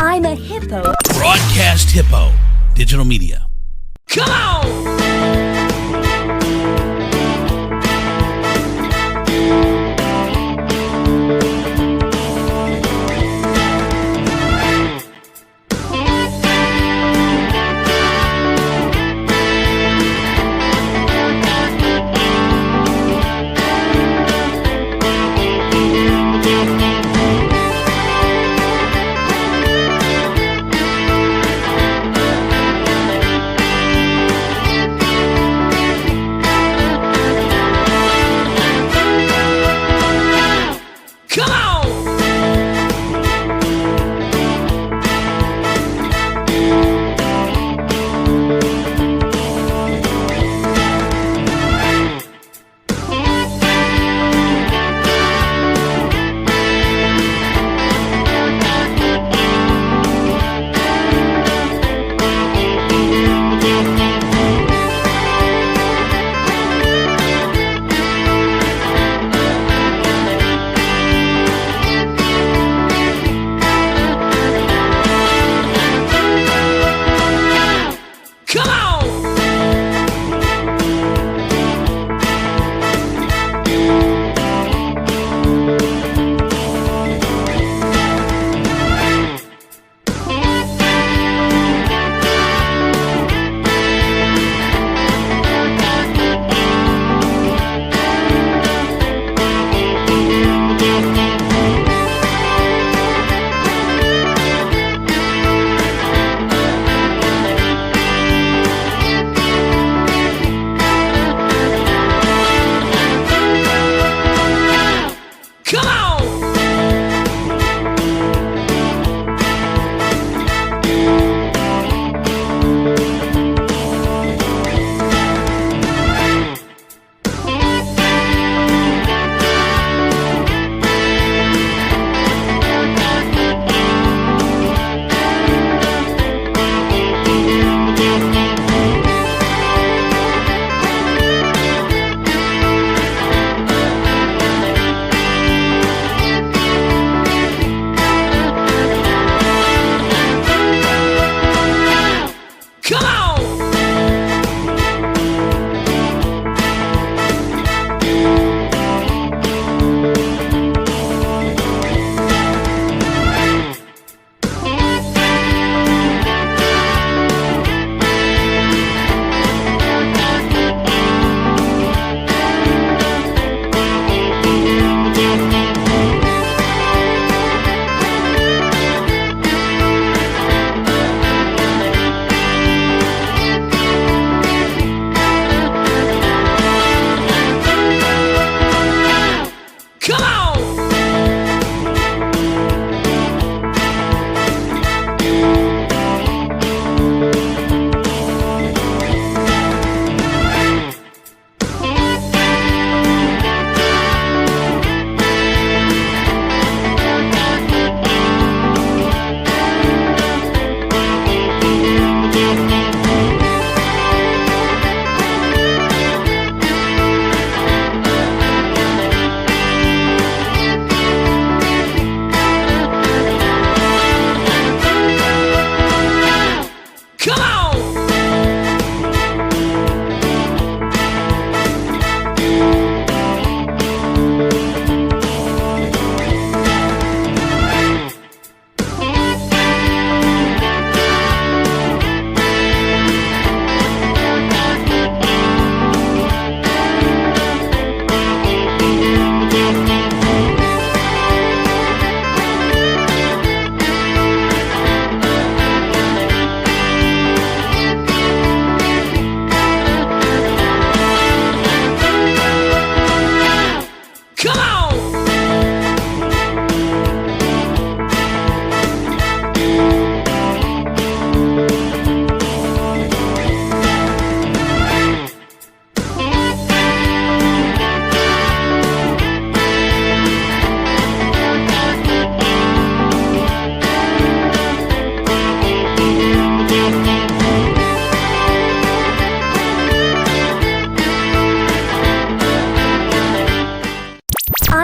I'm a hippo. Broadcast Hippo. Digital media. Come on!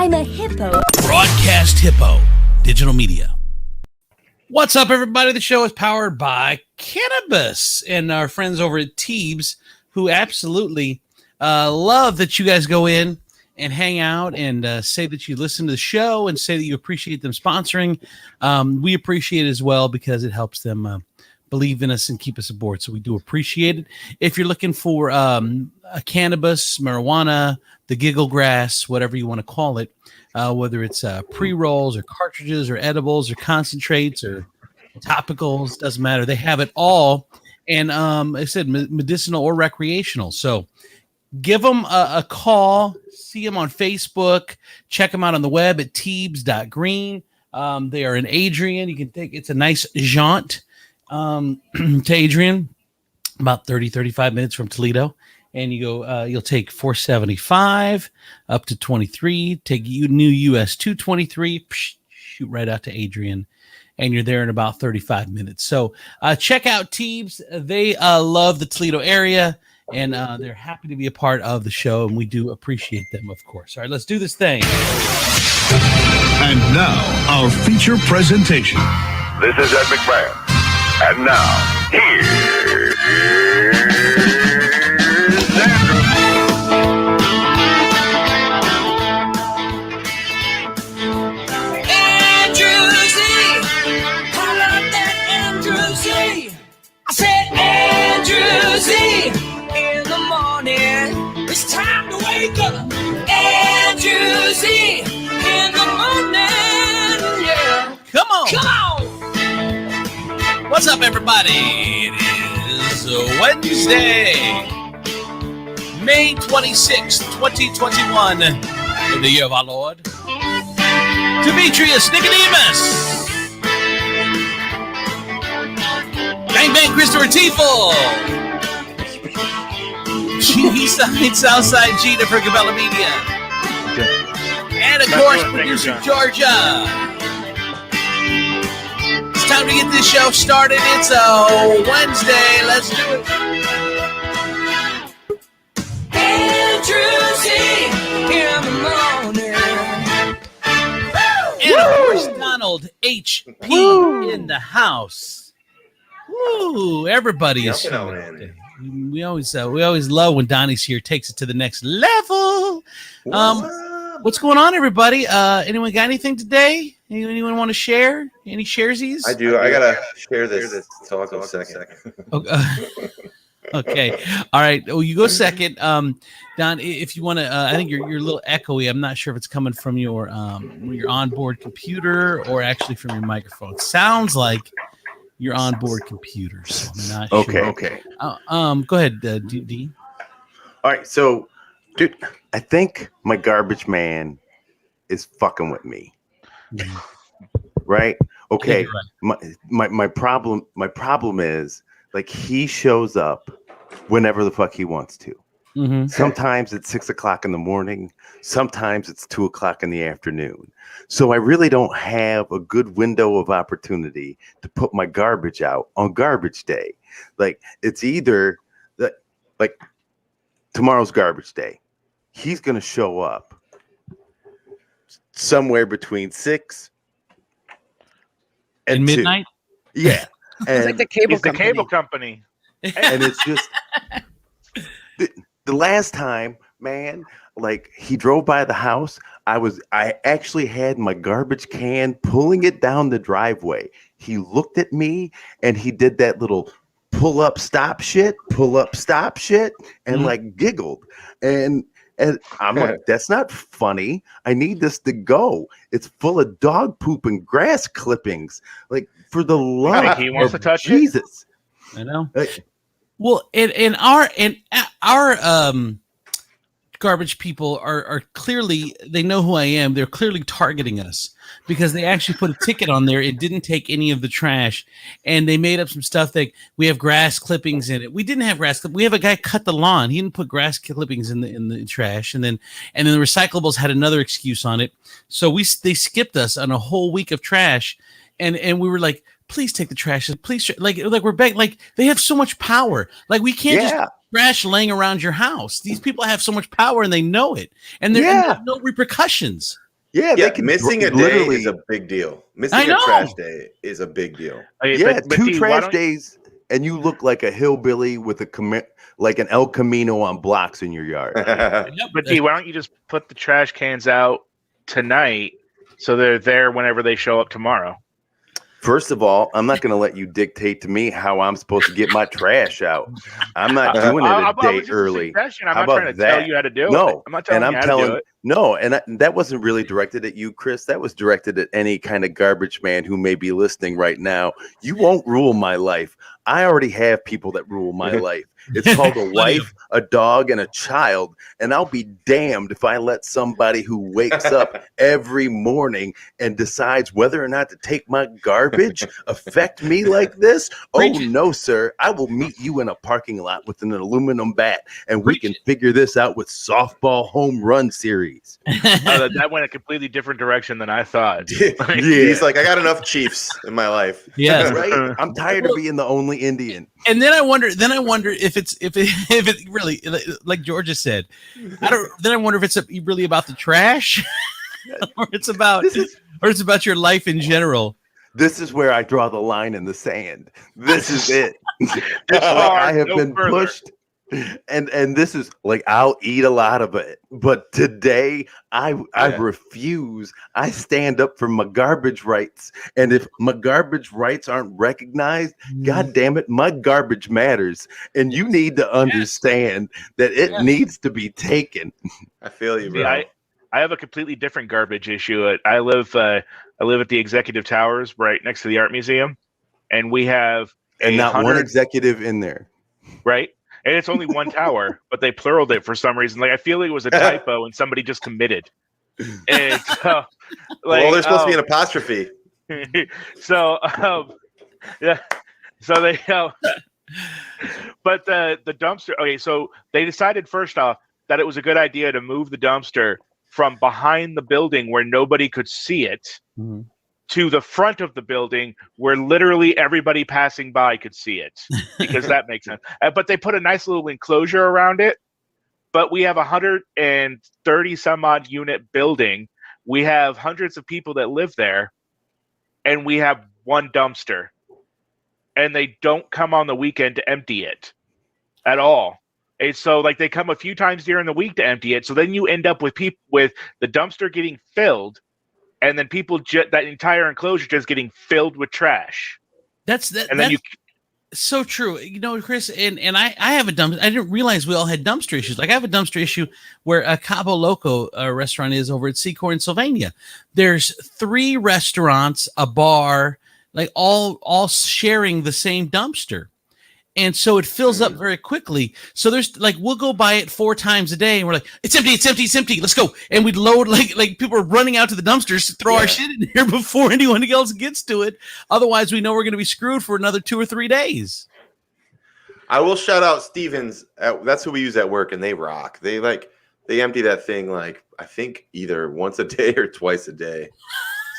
I'm a hippo. Broadcast Hippo. Digital media. What's up, everybody? The show is powered by cannabis and our friends over at Teebs, who absolutely love that you guys go in and hang out and say that you listen to the show and say that you appreciate them sponsoring. We appreciate it as well because it helps them believe in us and keep us aboard. So we do appreciate it. If you're looking for a cannabis, marijuana, the giggle grass, whatever you want to call it, whether it's pre-rolls or cartridges or edibles or concentrates or topicals, doesn't matter. They have it all. And like I said, medicinal or recreational. So give them a call, see them on Facebook, check them out on the web at teebs.green. They are in Adrian. You can take, it's a nice jaunt to Adrian, about 35 minutes from Toledo. And you go, you'll take 475 up to 23, take new US 223, shoot right out to Adrian, and you're there in about 35 minutes. So check out Teebs. They love the Toledo area, and they're happy to be a part of the show, and we do appreciate them, of course. All right, let's do this thing. And now, our feature presentation. This is Ed McMahon. And now, here's Andrew. Andrew Z. Call up that Andrew Z. I said Andrew Z. In the morning, it's time to wake up. Andrew Z. In the morning, yeah. Come on. Come on. What's up, everybody? It is Wednesday, May 26th, 2021, in the year of our Lord. Demetrius Nicodemus. Bang Bang Christopher Tiefel. Eastside Southside Gina for Cabela Media. And of course, producer Georgia. It's time to get this show started. It's a Wednesday. Let's do it. Andrew Z. In the morning. And of course, Donald H.P. in the house. Woo! Everybody is here. We always love when Donnie's here. Takes it to the next level. What's going on, everybody? Anyone got anything today? Anyone want to share? Any sharesies? I do. I gotta share this talk in a second. Okay. All right. Oh, you go second. Don, if you want to, I think you're a little echoey. I'm not sure if it's coming from your onboard computer or actually from your microphone. It sounds like your onboard computer. So I'm not sure. Okay. Go ahead, D. All right. So, dude, I think my garbage man is fucking with me. Right? Okay. Yeah, right. My problem is, like, he shows up whenever the fuck he wants to. Mm-hmm. Sometimes it's 6 o'clock in the morning. Sometimes it's 2 o'clock in the afternoon. So I really don't have a good window of opportunity to put my garbage out on garbage day. Like, it's either like tomorrow's garbage day. He's going to show up somewhere between 6 and midnight. 2. Yeah. It's like the cable company. And it's just the last time, man, like, he drove by the house. I actually had my garbage can pulling it down the driveway. He looked at me and he did that little pull up, stop shit, and like giggled. And I'm like, that's not funny. I need this to go. It's full of dog poop and grass clippings. Like, for the love he wants of to touch Jesus. I know. Like, Well, in our garbage people are clearly, they know who I am. They're clearly targeting us because they actually put a ticket on there. It didn't take any of the trash, and they made up some stuff that we have grass clippings in it. We didn't have grass. We have a guy cut the lawn. He didn't put grass clippings in the trash, and then the recyclables had another excuse on it. So they skipped us on a whole week of trash, and we were like, please take the trash. Please, like we're back. Like, they have so much power. Like, we can't just trash laying around your house. These people have so much power and they know it, and there's no repercussions. Yeah, Yeah, missing a day is a big deal. Missing a trash day is a big deal. Yeah, but 2 trash days, and you look like a hillbilly with like an El Camino on blocks in your yard. But D, why don't you just put the trash cans out tonight so they're there whenever they show up tomorrow? First of all, I'm not going to let you dictate to me how I'm supposed to get my trash out. I'm not doing it a day early. I'm not trying to tell you how to do it. No, I'm not telling you how to do it. No, and that wasn't really directed at you, Chris. That was directed at any kind of garbage man who may be listening right now. You won't rule my life. I already have people that rule my life. It's called a wife, a dog, and a child. And I'll be damned if I let somebody who wakes up every morning and decides whether or not to take my garbage affect me like this. Oh, no, sir. I will meet you in a parking lot with an aluminum bat, and we can figure this out with softball home run series. That went a completely different direction than I thought. He's like, I got enough Chiefs in my life. Yeah, right. I'm tired of being the only Indian. And then I wonder if it really, like Georgia said, Then I wonder if it's really about the trash, or it's about your life in general. This is where I draw the line in the sand. This is it. I have been pushed. And this is like, I'll eat a lot of it, but today I refuse. I stand up for my garbage rights, and if my garbage rights aren't recognized, God damn it, my garbage matters, and you need to understand that it needs to be taken. I feel you, bro. I have a completely different garbage issue. I live at the Executive Towers right next to the Art Museum, and we have not one executive in there, right? And it's only one tower, but they pluraled it for some reason. Like, I feel like it was a typo and somebody just committed. And so, well, there's supposed to be an apostrophe. So, yeah. So they, but the dumpster. Okay, so they decided first off that it was a good idea to move the dumpster from behind the building where nobody could see it to the front of the building where literally everybody passing by could see it, because that makes sense. But they put a nice little enclosure around it. But we have 130 some odd unit building. We have hundreds of people that live there, and we have one dumpster, and they don't come on the weekend to empty it at all. And so, like, they come a few times during the week to empty it. So then you end up with with the dumpster getting filled, and then people that entire enclosure just getting filled with trash. That's so true. You know, Chris, and I have a dumpster. I didn't realize we all had dumpster issues. Like, I have a dumpster issue where a Cabo Loco restaurant is over at Secor in Sylvania. There's 3 restaurants, a bar, like all sharing the same dumpster. And so it fills up very quickly. So there's like, we'll go by it 4 times a day, and we're like, it's empty. Let's go. And we'd load, like people are running out to the dumpsters to throw our shit in here before anyone else gets to it. Otherwise, we know we're going to be screwed for another 2 or 3 days. I will shout out Stevens. That's who we use at work, and they rock. They empty that thing, like, I think either once a day or twice a day.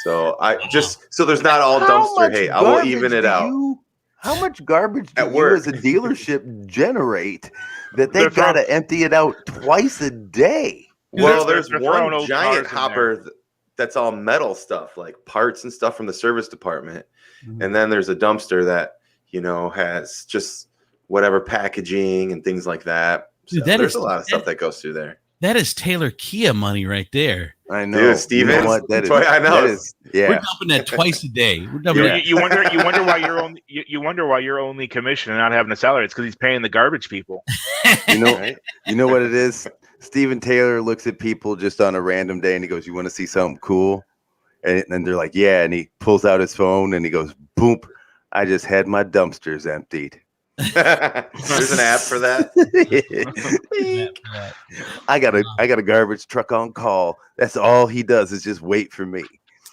So so there's not all dumpster hate. I will even it out. How much garbage do you as a dealership generate that they got to empty it out twice a day? Well, there's one giant hopper that's all metal stuff, like parts and stuff from the service department. Mm-hmm. And then there's a dumpster that, has just whatever packaging and things like that. So dude, there's a lot of stuff that goes through there. That is Taylor Kia money right there. I know, dude, Steven. You know what? I know. We're dumping that twice a day. You wonder why you're only commissioned and not having a salary. It's because he's paying the garbage people. You know what it is? Steven Taylor looks at people just on a random day and he goes, "You want to see something cool?" And then they're like, "Yeah." And he pulls out his phone and he goes, "Boom! I just had my dumpsters emptied." There's an app for that. I got a garbage truck on call. That's all he does is just wait for me.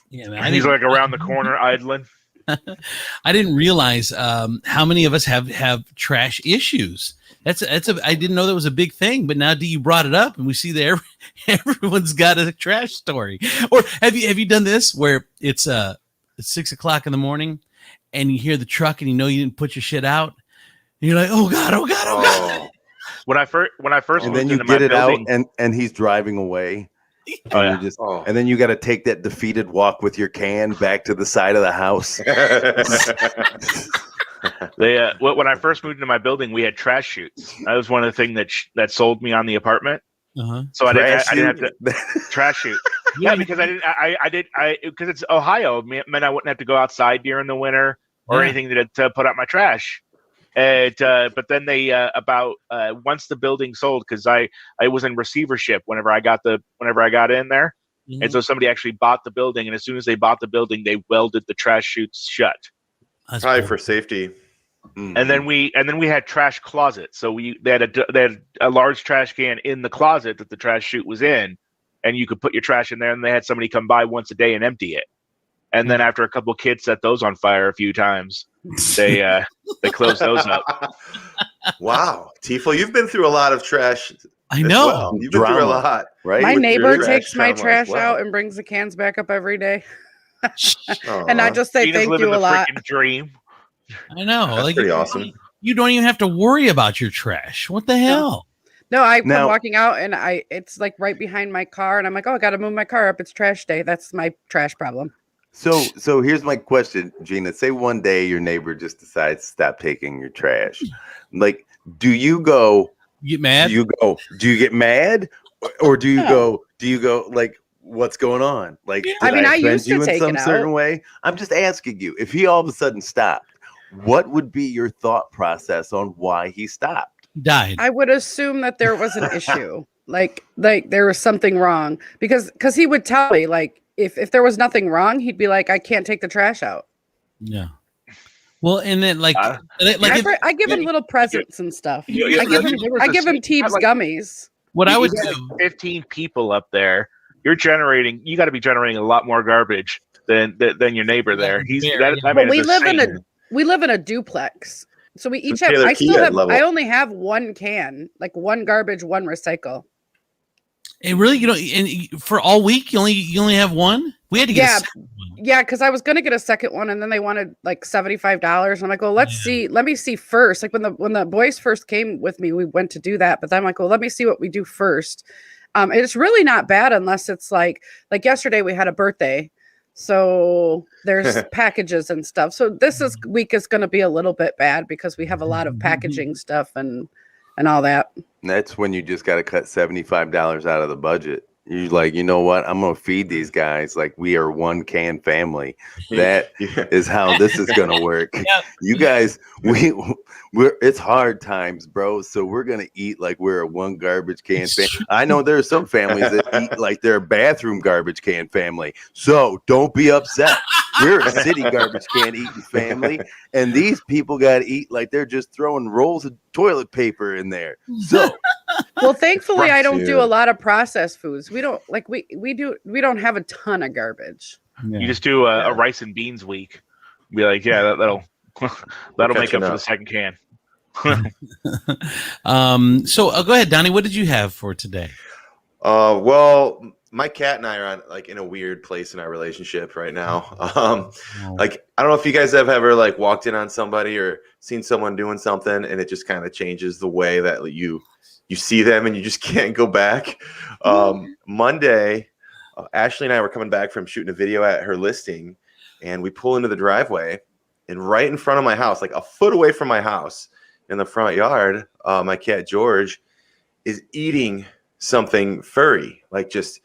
Yeah, man, he's like around the corner idling. I didn't realize how many of us have trash issues. I didn't know that was a big thing, but now you brought it up, and we see that everyone's got a trash story. Or have you done this where it's 6 o'clock in the morning, and you hear the truck, and you didn't put your shit out. You're like, oh God. When I first and then you get it building, out and he's driving away. Oh, yeah. You just, and then you got to take that defeated walk with your can back to the side of the house. They when I first moved into my building, we had trash chutes. That was one of the things that sold me on the apartment. So I didn't have to trash chute. Yeah, because because it's Ohio, meant I wouldn't have to go outside during the winter or anything to put out my trash. But then they once the building sold, because I was in receivership whenever I got in there, and so somebody actually bought the building, and as soon as they bought the building, they welded the trash chutes shut. That's probably for safety. And then we had trash closets. So they had a large trash can in the closet that the trash chute was in, and you could put your trash in there. And they had somebody come by once a day and empty it. And then after a couple of kids set those on fire a few times, they closed those up. Wow, Tifo, you've been through a lot of trash. I know. Well. You've been through a lot, right? My With neighbor your takes my trash well. out and brings the cans back up every day. And I just say Gina's thank living you a the lot. freaking dream. I know. That's pretty awesome. You don't even have to worry about your trash. What the hell? No, I come walking out and it's like right behind my car, and I'm like, oh, I got to move my car up. It's trash day. That's my trash problem. So here's my question, Gina. Say one day your neighbor just decides to stop taking your trash. Like, do you go? You get mad? Do you get mad, or do you go like, what's going on? Like, I mean, I offend used to you in take some it certain out. way. I'm just asking you. If he all of a sudden stopped, what would be your thought process on why he stopped? Died. I would assume that there was an issue, like there was something wrong, because he would tell me, like, if there was nothing wrong, he'd be like, I can't take the trash out. Yeah. Well, and then I give him little presents and stuff. I give him Teebs gummies. What I would do, do, 15 people up there. You got to be generating a lot more garbage than your neighbor there. But we live in a duplex, so we each have. I only have one can, like one garbage, one recycle. And really, and for all week, you only have one. We had to get a second one. Yeah, because I was gonna get a second one, and then they wanted like $75. I'm like, well, let's see. Let me see first. Like when the boys first came with me, we went to do that. But then I'm like, well, let me see what we do first. It's really not bad unless it's like yesterday we had a birthday, so there's packages and stuff. So this week is going to be a little bit bad because we have a lot of packaging stuff and all that. That's when you just got to cut $75 out of the budget. You're like, you know what? I'm going to feed these guys like we are one can family. That is how this is going to work. Yep. You guys, we're it's hard times, bro. So we're going to eat like we're a one garbage can family. I know there are some families that eat like they're a bathroom garbage can family. So don't be upset. We're a city garbage can eating family. And these people got to eat like they're just throwing rolls of toilet paper in there. So, well, thankfully, I don't do a lot of processed foods. We don't we don't have a ton of garbage. Yeah. You just do a rice and beans week. Be like, yeah, that'll make up for the second can. So go ahead, Donnie. What did you have for today? Well, my cat and I are on in a weird place in our relationship right now. I don't know if you guys have ever walked in on somebody or seen someone doing something and it just kind of changes the way that you see them and you just can't go back. Monday, Ashley and I were coming back from shooting a video at her listing, and we pull into the driveway, and right in front of my house, like a foot away from my house in the front yard, my cat George is eating something furry, like just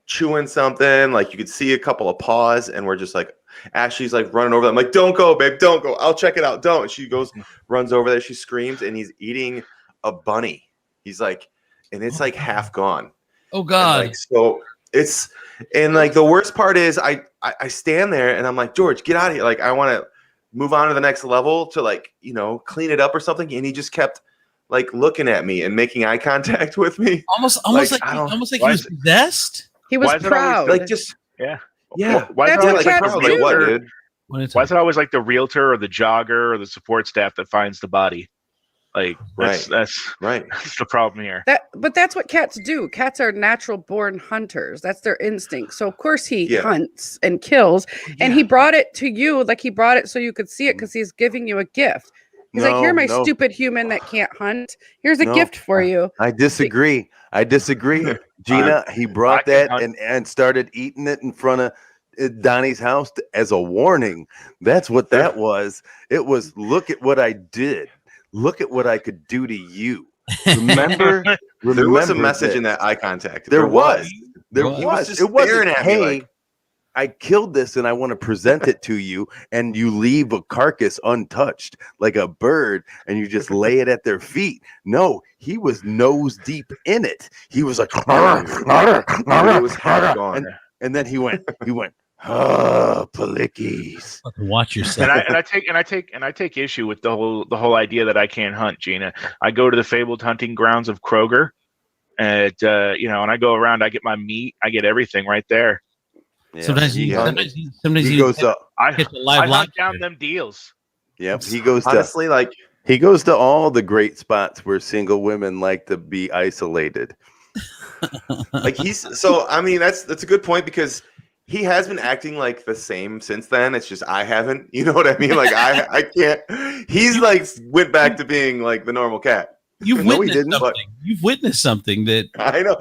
chewing something. Like you could see a couple of paws, and we're just like, Ashley's like running over there. I'm like, don't go, babe, don't go. I'll check it out. Don't. And she goes, runs over there. She screams, and he's eating a bunny. He's like, and it's like half gone. Oh God. And so it's, and the worst part is I stand there and I'm like, George, get out of here. Like, I want to move on to the next level to clean it up or something. And he just kept looking at me and making eye contact with me. Almost like he was possessed. He was proud. Yeah. Why is it cats proud? do. What, dude? Why is it always the realtor or the jogger or the support staff that finds the body? That's right. That's the problem here. But that's what cats do. Cats are natural born hunters. That's their instinct. So of course he hunts and kills. And he brought it to you, he brought it so you could see it because he's giving you a gift. He's like, "You're my stupid human that can't hunt. Here's a gift for you." I disagree. Gina, he brought that and started eating it in front of Donnie's house as a warning. That's what that was. It was, look at what I did. Look at what I could do to you. Remember there was a message in that eye contact. There was. He was just staring at me like, I killed this and I want to present it to you, and you leave a carcass untouched like a bird and you just lay it at their feet. No, he was nose deep in it. He was like, it was gone. And then he went, Palickies. Watch yourself. And I take issue with the whole idea that I can't hunt, Gina. I go to the fabled hunting grounds of Kroger, and and I go around. I get my meat. I get everything right there. Yeah. Sometimes he goes to I hunt down them deals. Yep, he goes honestly to he goes to all the great spots where single women like to be isolated. That's a good point, because he has been acting like the same since then. It's just I haven't. You know what I mean? Like I can't. He's like went back to being like the normal cat. You've witnessed something that I know.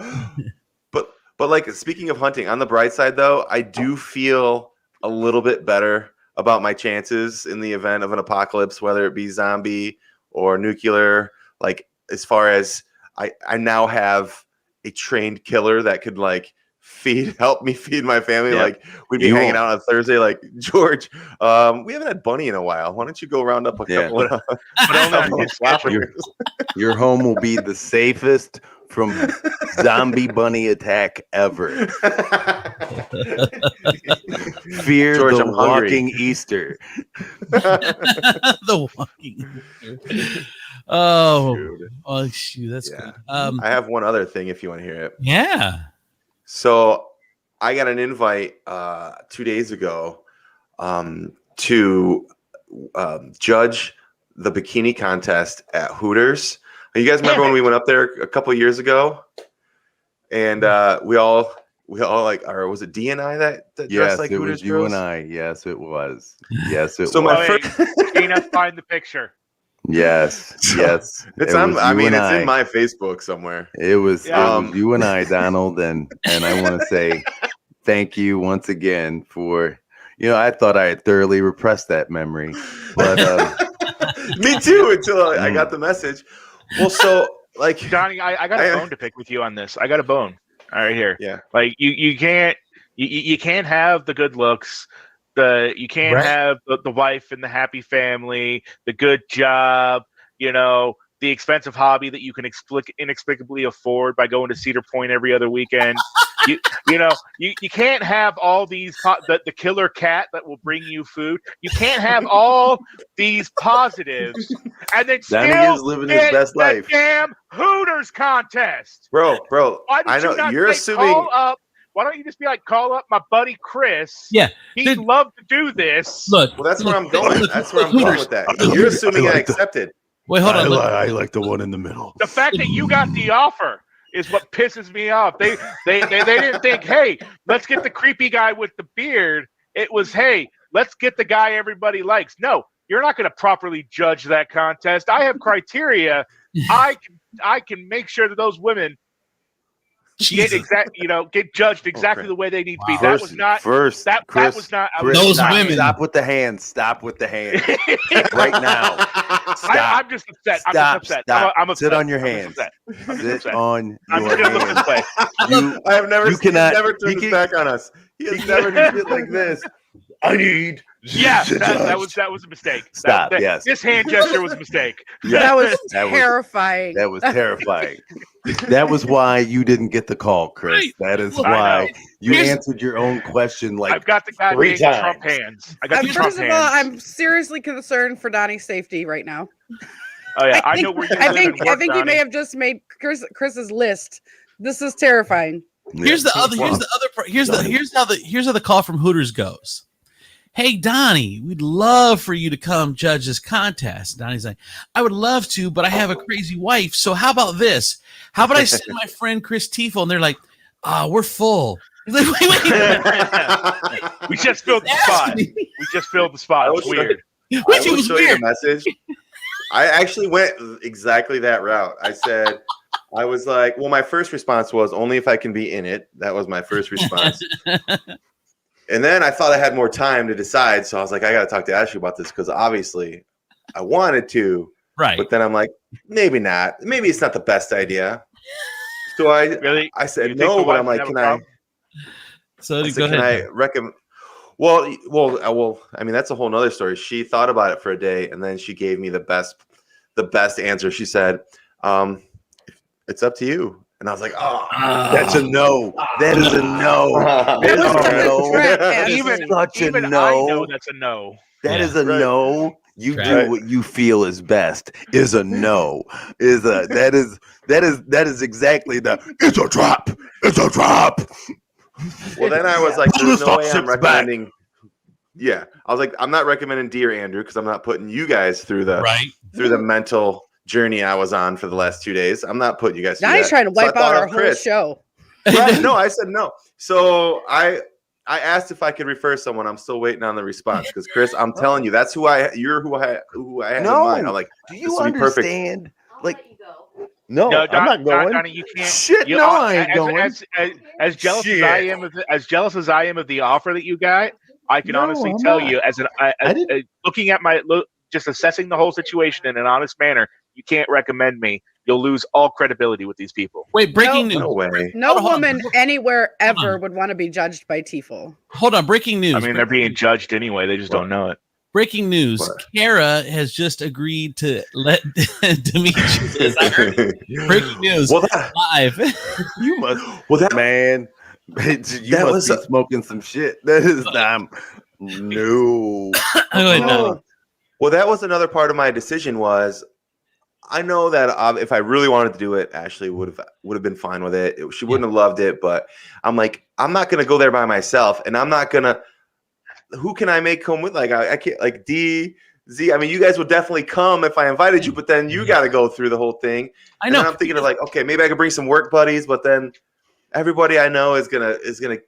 But like, speaking of hunting, on the bright side though, I do feel a little bit better about my chances in the event of an apocalypse, whether it be zombie or nuclear. Like, as far as I now have a trained killer that could like help me feed my family. Yeah. Like, we'd be hanging out on Thursday, like, George, we haven't had Bunny in a while. Why don't you go round up a couple of your home will be the safest from zombie bunny attack ever. Fear George, the I'm walking hungry. Easter. The walking Easter. Oh shoot, that's good. I have one other thing if you want to hear it. Yeah. So I got an invite 2 days ago to judge the bikini contest at Hooters. You guys remember when we went up there a couple of years ago, and we all like, or was it D and I that dressed like Hooters? Yes, it was you and I. Yes, it was. Yes, it so was. My first, Gina, find the picture. Yes. It's in my Facebook somewhere. It was you and I, Donald, and I want to say thank you once again for, I thought I had thoroughly repressed that memory, but me too, until I got the message. Well, so like, Johnny, I got a bone to pick with you on this. I got a bone. All right, here. Yeah. Like you can't have the good looks. You can't have the wife and the happy family, the good job, the expensive hobby that you can inexplicably afford by going to Cedar Point every other weekend. You can't have all these the killer cat that will bring you food. You can't have all these positives and then still living his best life. Damn Hooters contest, bro. I know you're assuming. Why don't you just be like, call up my buddy Chris? Yeah, he'd love to do this. Well, that's where I'm going. That's where I'm going with that. You're assuming I accepted. Wait, hold on. I like the one in the middle. The fact that you got the offer is what pisses me off. They didn't think, hey, let's get the creepy guy with the beard. It was, hey, let's get the guy everybody likes. No, you're not going to properly judge that contest. I have criteria. I can make sure that those women get judged exactly the way they need to be. That was not Chris, was not those women. Stop with the hands. Stop with the hands right now. Stop. I'm just upset. Stop. I'm upset. Sit on your hands. Sit on your hands. I have never. He's never turned his back on us. He has never done it like this. I need. Yeah, that was a mistake. Stop. Yes. This hand gesture was a mistake. Yeah, that was terrifying. That was terrifying. That was why you didn't get the call, Chris. Right. That is why you answered your own question like I've got the goddamn Trump hands. First of all, I'm seriously concerned for Donnie's safety right now. Oh yeah, I know where you live and work, I think Donnie. you may have just made Chris's list. This is terrifying. Here's the other part. Here's how the call from Hooters goes. Hey, Donnie, we'd love for you to come judge this contest. Donnie's like, I would love to, but I have a crazy wife. So how about this? How about I send my friend Chris Tiefel? And they're like, we're full. He's like, wait. We just filled the spot. We just filled the spot. It was weird. I will show you the message. I actually went exactly that route. I was like, well, my first response was only if I can be in it. That was my first response. And then I thought I had more time to decide. So I was like, I got to talk to Ashley about this because obviously I wanted to. Right. But then I'm like, maybe not. Maybe it's not the best idea. So I said no, but I'm like, can I? So I said, can I recommend? Well, I mean, that's a whole nother story. She thought about it for a day, and then she gave me the best answer. She said, it's up to you. And I was like, oh, that's a no. That is a no. That is such a no. I know that's a no. That is a no. You do what you feel is best. Is a no. That is exactly it's a trap. It's a trap. Well, then I was like, there's no way I'm recommending. Yeah, I was like, I'm not recommending Dear Andrew because I'm not putting you guys through the mental journey I was on for the last 2 days. I'm not putting you guys through now he's trying to wipe out our whole show. Right? No, I said no. So I asked if I could refer someone. I'm still waiting on the response because Chris, I'm telling you, that's you're who I had in mind. I'm like, do you understand? Like, no, I'm not going. Donnie, you can't. Shit, no, I ain't going. As jealous as I am of the offer that you got, I can honestly tell you, as looking at just assessing the whole situation in an honest manner, you can't recommend me. You'll lose all credibility with these people. Wait, breaking news. No way. No woman anywhere ever would want to be judged by Tifo. Hold on, breaking news. I mean, they're being judged anyway. They just don't know it. Breaking news. What? Kara has just agreed to let Demetrius. I heard breaking news. Live. You must. Well, that man. You must be smoking some shit. That is no. Well, that was another part of my decision. Was I know that if I really wanted to do it, Ashley would have been fine with it. She wouldn't have loved it, but I'm like, I'm not gonna go there by myself, and I'm not gonna. Who can I make come with? Like I can't. Like D, Z. I mean, you guys would definitely come if I invited you, but then you got to go through the whole thing. I know. And I'm thinking of like, okay, maybe I could bring some work buddies, but then everybody I know is gonna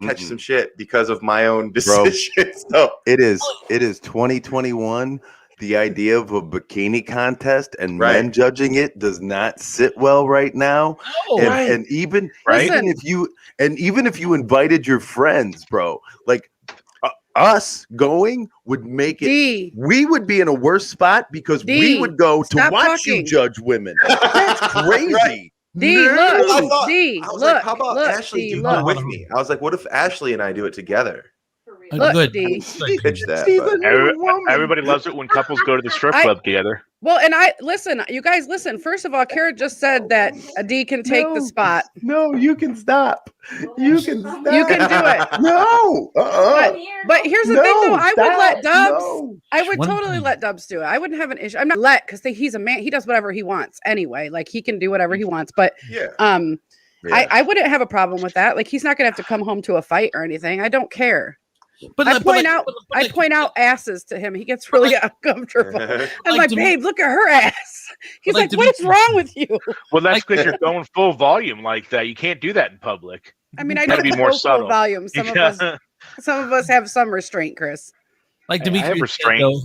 catch some shit because of my own decision. So it is 2021. The idea of a bikini contest and men judging it does not sit well right now. Oh, and even if you invited your friends, bro, like us going would make it. We would be in a worse spot because we would go to watch you judge women. That's crazy. How about Ashley do it with me? I was like, what if Ashley and I do it together? Look, pitch that. Everybody loves it when couples go to the strip club together. Well, and you guys listen. First of all, Kara just said that D can take the spot. No, you can stop. You can stop. You can do it. No. But here's the thing, though. I would let Dubs. I would totally let Dubs do it. I wouldn't have an issue. I'm not because he's a man. He does whatever he wants anyway. Like he can do whatever he wants. But I wouldn't have a problem with that. Like he's not gonna have to come home to a fight or anything. I don't care. But I point out asses to him. He gets really uncomfortable. I'm like, babe, look at her ass. He's like, what is wrong with you? Well, that's because you're going full volume like that. You can't do that in public. I mean, I don't be more full volume. Some of us have some restraint, Chris. Like Demetrius said, though,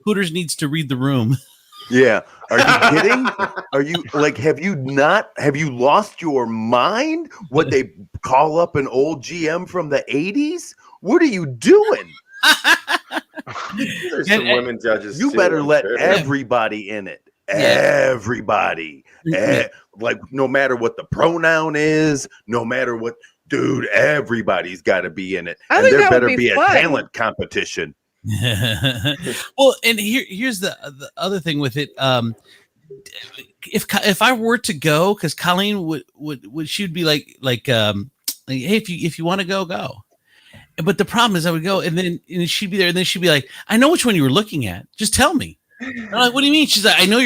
Hooters needs to read the room. Yeah. Are you kidding? Are you like, have you lost your mind? What they call up an old GM from the 80s? What are you doing? There's some women judges. You better let everybody in it. Everybody. Like, no matter what the pronoun is, no matter what, dude, everybody's got to be in it. And there better be a talent competition. Well, and here's the other thing with it. If I were to go, because Colleen would she'd be like hey, if you want to go. But the problem is I would go and she'd be there and then she'd be like, I know which one you were looking at. Just tell me. I'm like, what do you mean? She's like, I know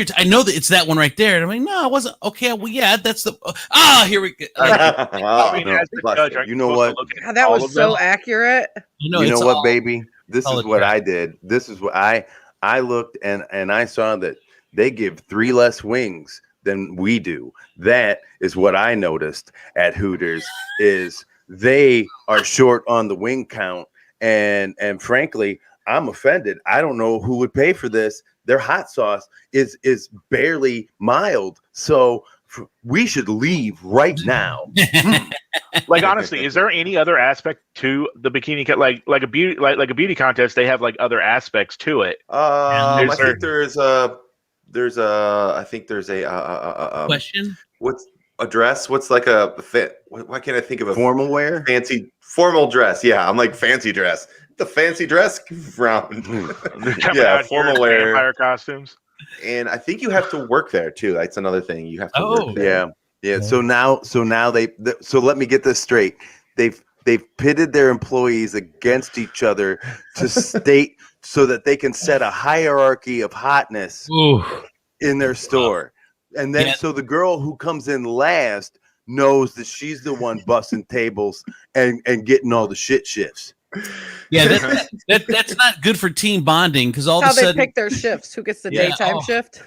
that it's that one right there. And I'm like, no, it wasn't. Okay, well, yeah, that's the. Here we go. You know what? God, that was so accurate. You know what, baby? This is what I did. This is what I looked and I saw that they give 3 less wings than we do. That is what I noticed at Hooters is they are short on the wing count. And frankly, I'm offended. I don't know who would pay for this. their hot sauce is barely mild. So we should leave right now. Like, honestly, is there any other aspect to the bikini like a beauty contest? They have like other aspects to it. I think there's a question. What's a dress? What's like a fit? Why can't I think of a formal wear? Fancy formal dress. Yeah, I'm like fancy dress. The fancy dress round. Yeah, formal wear. Vampire costumes. And I think you have to work there too. That's another thing. You have to work there. Yeah. So now so let me get this straight. They've pitted their employees against each other to state so that they can set a hierarchy of hotness in their store. And then so the girl who comes in last knows that she's the one busting tables and getting all the shit shifts. Yeah, that's not good for team bonding because all how of a sudden they pick their shifts. Who gets the daytime shift?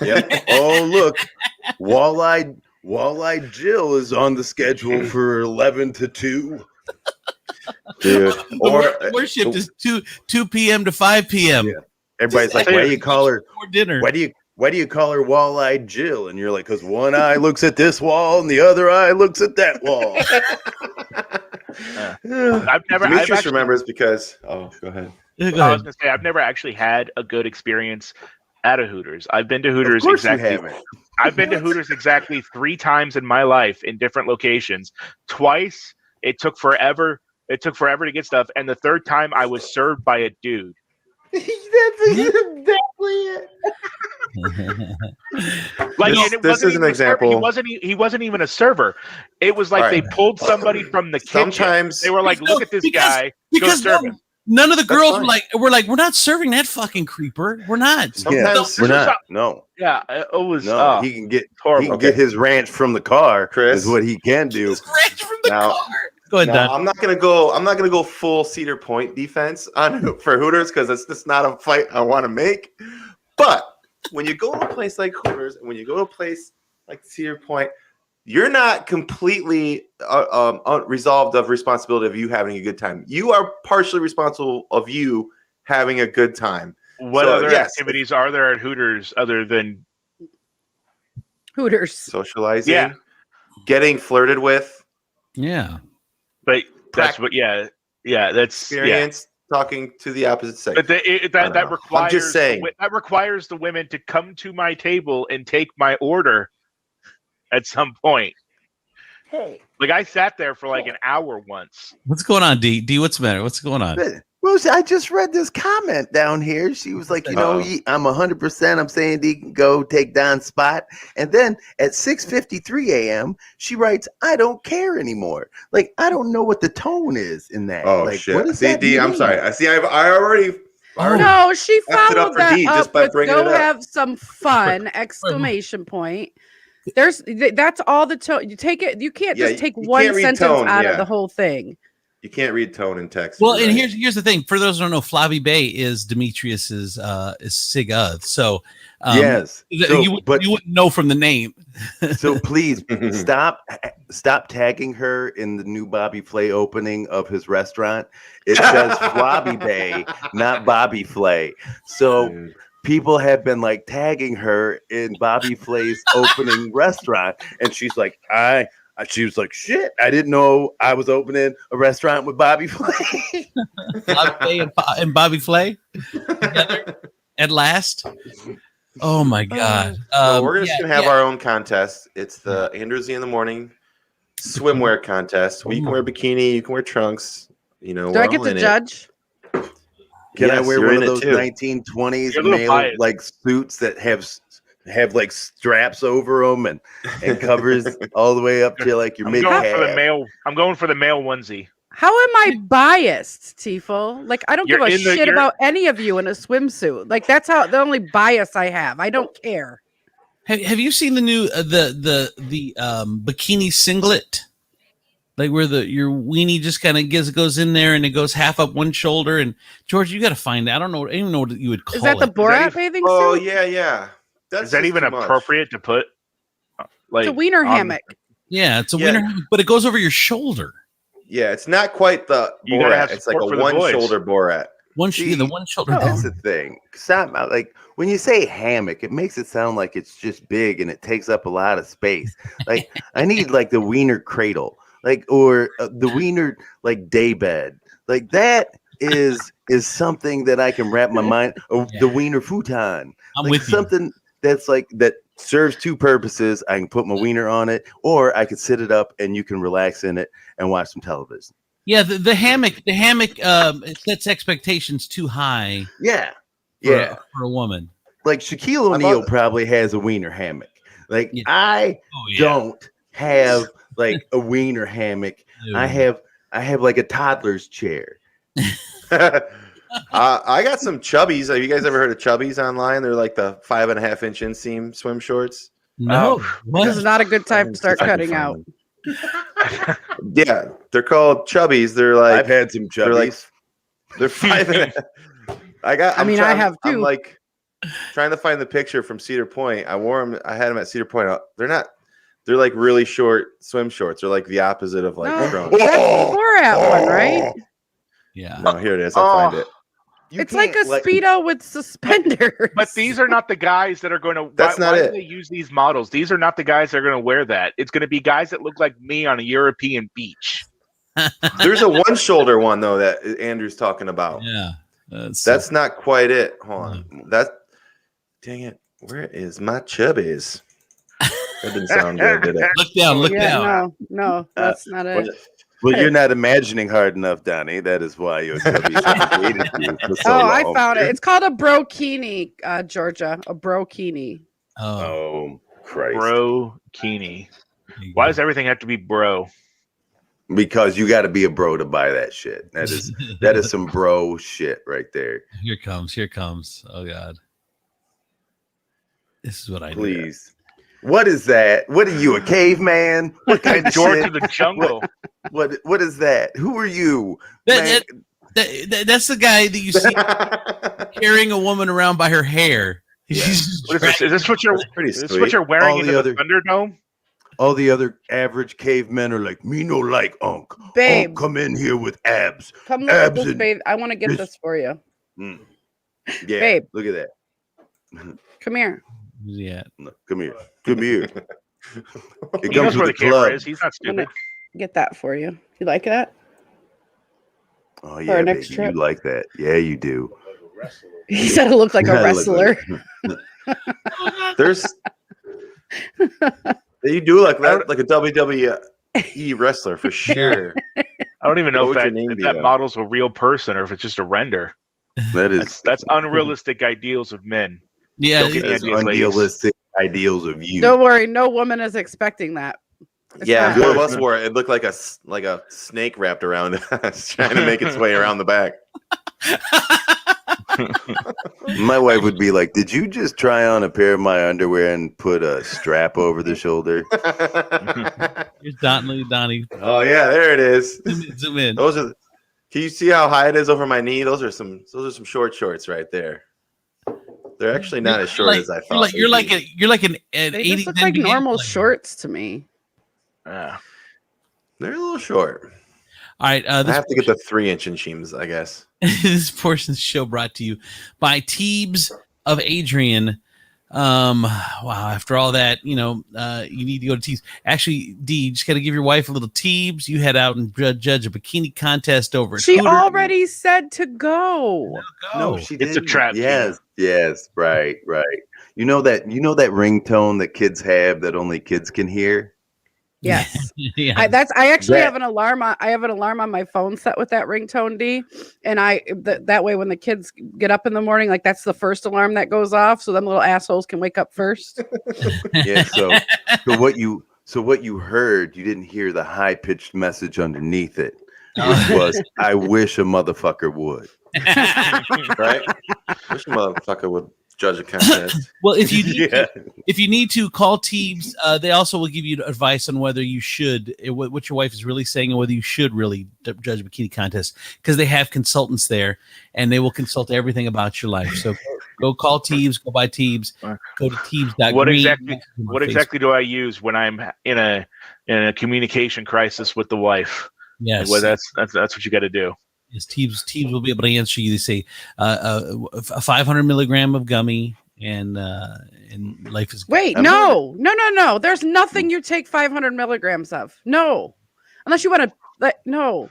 Yep. Oh, look, Walleye Jill is on the schedule for 11 to 2. Dude, our shift is 2 p.m. to 5 p.m. Yeah. Everybody's like, why do you call her dinner? Why do you call her Walleye Jill? And you're like, because one eye looks at this wall and the other eye looks at that wall. Demetrius remembers because go ahead. I was gonna say I've never actually had a good experience at a Hooters. I've been to Hooters I've been to Hooters exactly 3 times in my life in different locations. Twice it took forever. It took forever to get stuff, and the third time I was served by a dude. That's exactly it. This is an example. He wasn't even a server. It was like they pulled somebody from the kitchen. Sometimes they were like, "Look at this guy." Because go serve him. None of the girls were like, we're not serving that fucking creeper. We're not. Sometimes we're not. No. Yeah, it was. No, he can get horrible. He can get his ranch from the car. Chris is what he can do. His ranch from the car. Go ahead, Don. I'm not gonna go full Cedar Point defense for Hooters because it's just not a fight I want to make. But when you go to a place like Hooters and when you go to a place like Cedar Point, you're not completely resolved of responsibility of you having a good time. You are partially responsible of you having a good time. What other activities are there at Hooters other than Hooters? Socializing, getting flirted with. Yeah. But that's what, that's experience talking to the opposite sex. But that requires. I'm just saying that requires the women to come to my table and take my order at some point. Hey, like I sat there for like an hour once. What's going on, D? D, what's the matter? What's going on? Well, I just read this comment down here. She was like, I'm 100%. I'm saying D can go take Don's spot. And then at 6:53 a.m., she writes, I don't care anymore. Like, I don't know what the tone is in that. Oh, like, shit. What does see, that D, mean? I'm sorry. I see. I already. No, she followed that D, up with go have some fun! Exclamation point. That's all the tone. You take it. You can't just take one sentence out of the whole thing. You can't read tone in text. Well, and here's the thing. For those who don't know, Flavie Bay is Demetrius's is Sig of. So yes, you wouldn't know from the name. So please stop tagging her in the new Bobby Flay opening of his restaurant. It says Flavie Bay, not Bobby Flay. So people have been like tagging her in Bobby Flay's opening restaurant, and she's like, she was like, shit, I didn't know I was opening a restaurant with Bobby Flay. Flavie Bay and Bobby Flay together at last. Oh my God. We're just going to have our own contest. It's the Andrew Z in the Morning swimwear contest. You can wear bikini, you can wear trunks. You know, do I get to judge? Can I wear one of those 1920s male like suits that have like straps over them and covers all the way up to like your mid calf? I'm going for the male onesie. How am I biased, Tifo? Like I don't give a shit about any of you in a swimsuit. Like that's the only bias I have. I don't care. Have you seen the new the bikini singlet? Like where your weenie just kind of goes in there and it goes half up one shoulder. And George, you got to find that. I don't even know what you would call it. Is that the Borat bathing suit? Oh yeah. Is that even appropriate to put? Like it's a wiener hammock. Yeah, it's a wiener hammock, but it goes over your shoulder. Yeah, it's not quite the Borat. It's like a one shoulder Borat. the one shoulder. That's the thing. Stop. Like when you say hammock, it makes it sound like it's just big and it takes up a lot of space. Like I need like the wiener cradle, like or the wiener like day bed. Like that is something that I can wrap my mind. The wiener futon. I'm like with something that's like that serves two purposes. I can put my wiener on it, or I could sit it up and you can relax in it and watch some television. Yeah, the hammock sets expectations too high. Yeah, for a woman. Like Shaquille O'Neal probably has a wiener hammock. Like I don't have like a wiener hammock. Dude. I have like a toddler's chair. I got some chubbies. Have you guys ever heard of chubbies online? They're like the 5.5-inch inseam swim shorts. No, this is not a good time to start cutting out. Yeah, they're called chubbies. They're like I've had some chubbies. They're 5.5. I have too. I'm like trying to find the picture from Cedar Point. I wore them. I had them at Cedar Point. They're like really short swim shorts. They're like the opposite of like that's the Borat one, right? Yeah. No, here it is. I'll find it. It's like a Speedo with suspenders. But these are not the guys that are going to. That's not it. Why do they use these models? These are not the guys that are going to wear that. It's going to be guys that look like me on a European beach. There's a one shoulder one though that Andrew's talking about. Yeah, that's not quite it. Hold on. Dang it. Where is my chubbies? That didn't sound good, did it? Look down. No, that's not it. Well, you're not imagining hard enough, Donnie. That is why your chubbies hated you for so long. I found it. It's called a brokini, Georgia. A brokini. Oh, Christ. Brokini. Why does everything have to be bro? Because you got to be a bro to buy that shit. That is some bro shit right there. Here comes. Oh God. This is what I Please. What is that? What are you, a caveman? What kind of George shit? of the jungle. What is that? Who are you? That's the guy that you see carrying a woman around by her hair. Yeah. Is this what you're wearing in the Thunderdome? All the other average cavemen are like, me no like Unc. Babe. Unc come in here with abs. Come look at this, babe. I want to get this for you. Yeah, babe. Look at that. Come here. Yeah. No, come here. It he knows where the camera is. He's not stupid. Get that for you. You like that? Oh yeah, baby, you like that? Yeah, you do. He said it looked like a wrestler. You do like that, like a WWE wrestler for sure. I don't even know if that model's a real person or if it's just a render. That's unrealistic ideals of men. Yeah, that's unrealistic ideals of you. Don't worry, no woman is expecting that. If one of us wore it, it looked like a snake wrapped around it, trying to make its way around the back. My wife would be like, "Did you just try on a pair of my underwear and put a strap over the shoulder?" Here's Donnie. Oh yeah, there it is. Zoom in. Can you see how high it is over my knee? Those are some short shorts right there. They're actually not as short as I thought. You're like an they 80s just look like normal shorts to me. They're a little short. All right, I have to get the 3-inch inseams, I guess. This portion of the show brought to you by Teebs of Adrian. Wow, after all that, you need to go to Teebs. Actually, D, you just got to give your wife a little Teebs. You head out and judge a bikini contest over at She Hooter. already said to go. No, she didn't. It's a trap. Yes, right. You know that ringtone that kids have that only kids can hear? Yes. Yeah. I actually have an alarm on. I have an alarm on my phone set with that ringtone, D. And that way when the kids get up in the morning, like that's the first alarm that goes off, so them little assholes can wake up first. Yeah. So what you heard, you didn't hear the high pitched message underneath it, which was, "I wish a motherfucker would." Right? Wish a motherfucker would judge a contest. Well, if you need to call Teebs, they also will give you advice on whether you should, what your wife is really saying, and whether you should really judge a bikini contest, because they have consultants there, and they will consult everything about your life. So go call Teebs, go buy Teebs, go to Teebs.green. What exactly do I use when I'm in a communication crisis with the wife? Yes, well, that's what you got to do. Yes, Teebs will be able to answer you. They say a 500 milligram of gummy and life is good. Wait, no. There's nothing you take 500 milligrams of. No, unless you want to. No.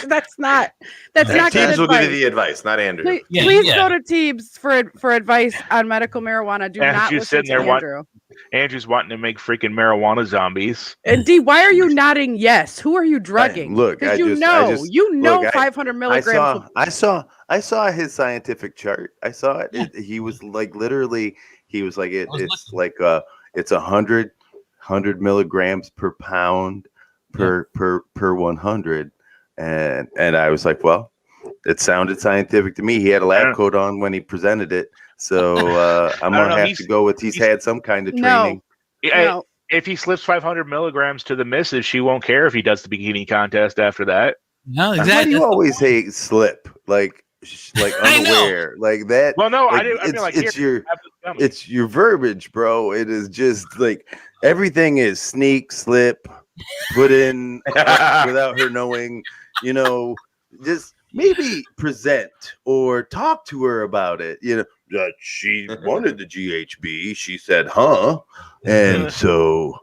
That's not good Teebs will give you advice. the advice, not Andrew. Please go to Teebs for advice on medical marijuana. Do not Andrew's listen sitting to there Andrew. Andrew's wanting to make freaking marijuana zombies. And D, why are you nodding yes? Who are you drugging? Look, because I you know, know 500 milligrams. I saw his scientific chart. I saw it. He was like literally. He was like it's like it's 100 milligrams per pound per 100, and I was like, well, it sounded scientific to me. He had a lab coat on when he presented it, so I'm gonna have to go with he's had some kind of training. No. If he slips 500 milligrams to the missus, she won't care if he does the bikini contest after that. No, Why exactly. do you always say slip like unaware like that? Well, no, like, I mean, like, it's your verbiage, bro. It is just like everything is sneak, slip, put in without her knowing. Just maybe present or talk to her about it. That she wanted the GHB. She said, "Huh?" And so.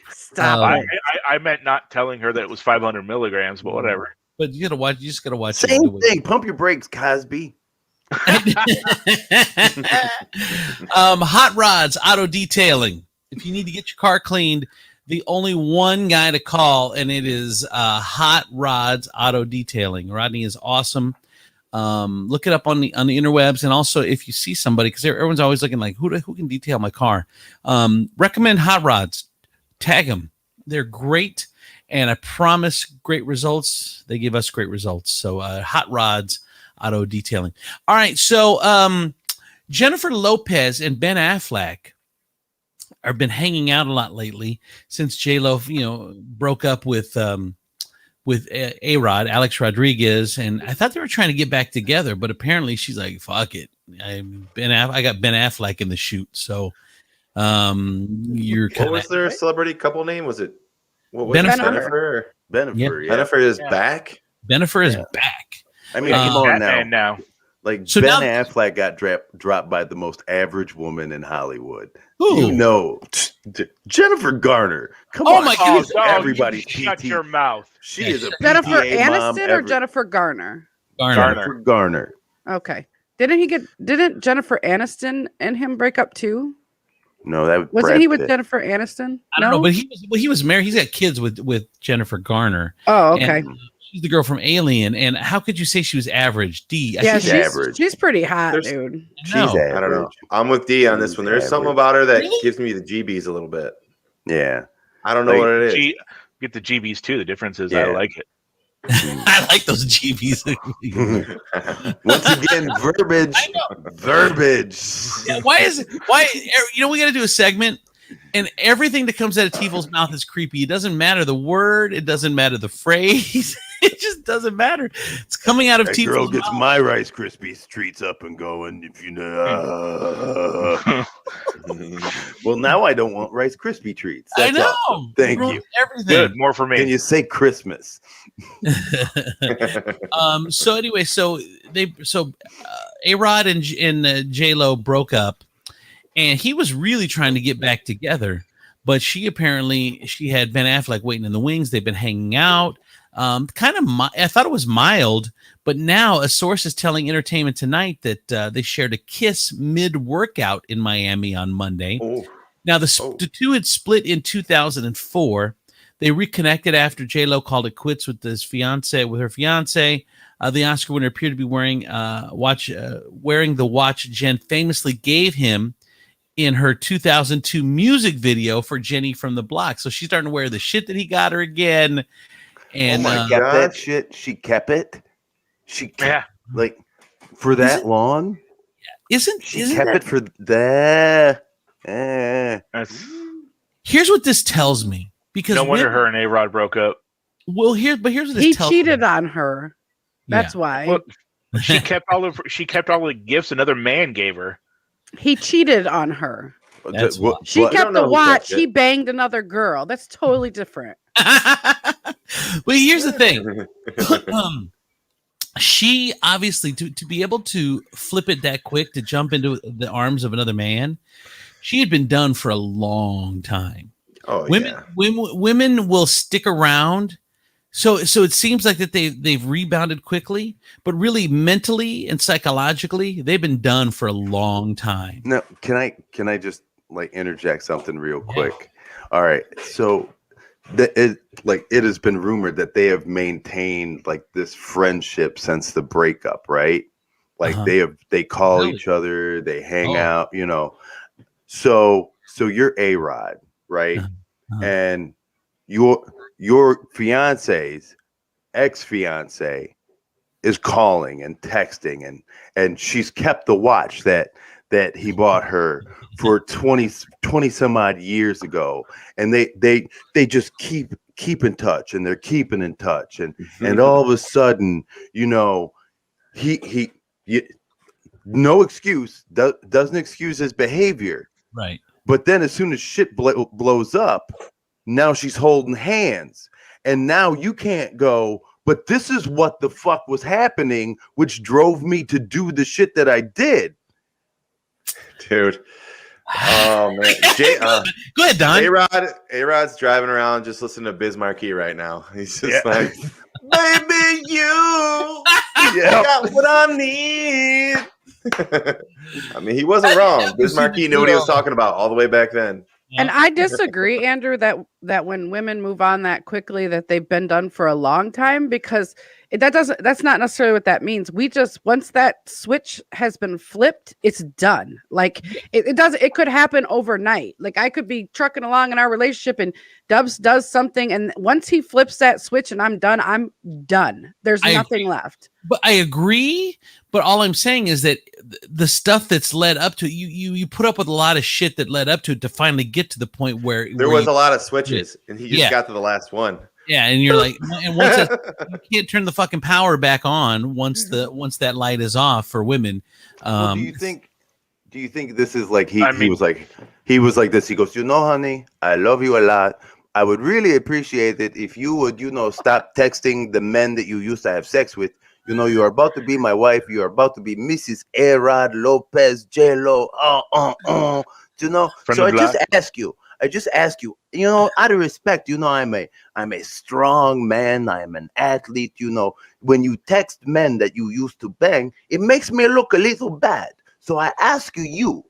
Stop it. I meant not telling her that it was 500 milligrams, but whatever. But you gotta watch. You just gotta watch. Same thing. Pump your brakes, Cosby. Hot Rods Auto Detailing. If you need to get your car cleaned, the only one guy to call, and it is Hot Rods Auto Detailing. Rodney is awesome. Look it up on the interwebs, and also if you see somebody, because everyone's always looking like who can detail my car. Recommend Hot Rods. Tag them. They're great, and I promise great results. They give us great results. So Hot Rods Auto Detailing. All right, so Jennifer Lopez and Ben Affleck have been hanging out a lot lately since J-Lo, broke up with A-Rod, Alex Rodriguez, and I thought they were trying to get back together, but apparently she's like, "Fuck it, I got Ben Affleck in the shoot." So, you're what was their celebrity couple name? Was it Bennifer? Bennifer. Yeah. Bennifer is back. Bennifer is back. I mean, come on now. Like so Ben Affleck got dropped by the most average woman in Hollywood. Who? Jennifer Garner. Come Oh on, my goodness! Everybody's shut PT. your mouth. She is a Jennifer PTA Aniston mom or Jennifer Garner? Jennifer Garner. Okay. Didn't Jennifer Aniston and him break up too? No, that wasn't he with Jennifer Aniston? I don't know, but he was married. He's got kids with Jennifer Garner. Oh, okay. And she's the girl from Alien. And how could you say she was average? D. Yeah, she's average. She's pretty hot, dude. She's average. I don't know. I'm with D on this one. There's something about her that gives me the GBs a little bit. Yeah. I don't know what it is. Get the GBs too. The difference is I like it. I like those GBs. Once again, verbiage. Yeah, why we got to do a segment, and everything that comes out of T-Vol's mouth is creepy. It doesn't matter the word, it doesn't matter the phrase, it just doesn't matter. It's coming out of that T-Vol's girl gets mouth. my Rice Krispies treats up and going. If you know, well, now I don't want Rice Krispie treats. That's I know. Awesome. Thank you. Everything. Good. More for me. Can you say Christmas? So anyway, A-Rod and J-Lo broke up, and he was really trying to get back together, but she had Ben Affleck waiting in the wings. They've been hanging out. I thought it was mild, but now a source is telling Entertainment Tonight that they shared a kiss mid-workout in Miami on Monday. Oh. Now the two had split in 2004. They reconnected after J-Lo called it quits with her fiance. The Oscar winner appeared to be wearing the watch Jen famously gave him in her 2002 music video for Jenny from the Block. So she's starting to wear the shit that he got her again. And kept that shit. She kept it. She kept like for that long. Isn't it for that? Here's what this tells me. Because no wonder her and A-Rod broke up. Well, here's what this he tells cheated me. on her. That's why. Well, she kept all the gifts another man gave her. He cheated on her. She kept the watch. He banged another girl. That's totally different. Well, here's the thing. She obviously to be able to flip it that quick, to jump into the arms of another man, she had been done for a long time. Oh, Women will stick around. So it seems like that they've rebounded quickly, but really mentally and psychologically, they've been done for a long time. No, can I just like interject something real quick? All right, so it has been rumored that they have maintained like this friendship since the breakup, right? Like they call each other, they hang out, you know. So you're A-Rod, right? And your fiance's ex-fiance is calling and texting and she's kept the watch that he bought her for 20 some odd years ago, and they just keep in touch, and they're keeping in touch, and all of a sudden, you know, he no excuse, doesn't excuse his behavior, right? But then as soon as shit blows up, now she's holding hands, and now you can't go, but this is what the fuck was happening, which drove me to do the shit that I did. Dude. Oh, man. Go ahead, Don. A-Rod's driving around just listening to Biz Markie right now. He's just like, baby, you got what I need. I mean, he wasn't wrong. Biz Markie knew what he was talking about all the way back then. And I disagree, Andrew, that when women move on that quickly, that they've been done for a long time, because that's not necessarily what that means. Once that switch has been flipped, it's done. Like it could happen overnight. Like I could be trucking along in our relationship and Dubs does something, and once he flips that switch and I'm done. There's nothing left. But I agree. But all I'm saying is that the stuff that's led up to it, you put up with a lot of shit that led up to it to finally get to the point where there was a lot of switches, and he just got to the last one. Yeah, and you're like, and once you can't turn the fucking power back on once that light is off for women. Well, do you think this is like he was like this? He goes, you know, honey, I love you a lot. I would really appreciate it if you would, you know, stop texting the men that you used to have sex with. You know, you are about to be my wife. You are about to be Mrs. A-Rod Lopez J-Lo. You know, so I just ask you, you know, out of respect, you know, I'm a strong man. I'm an athlete. You know, when you text men that you used to bang, it makes me look a little bad. So I ask you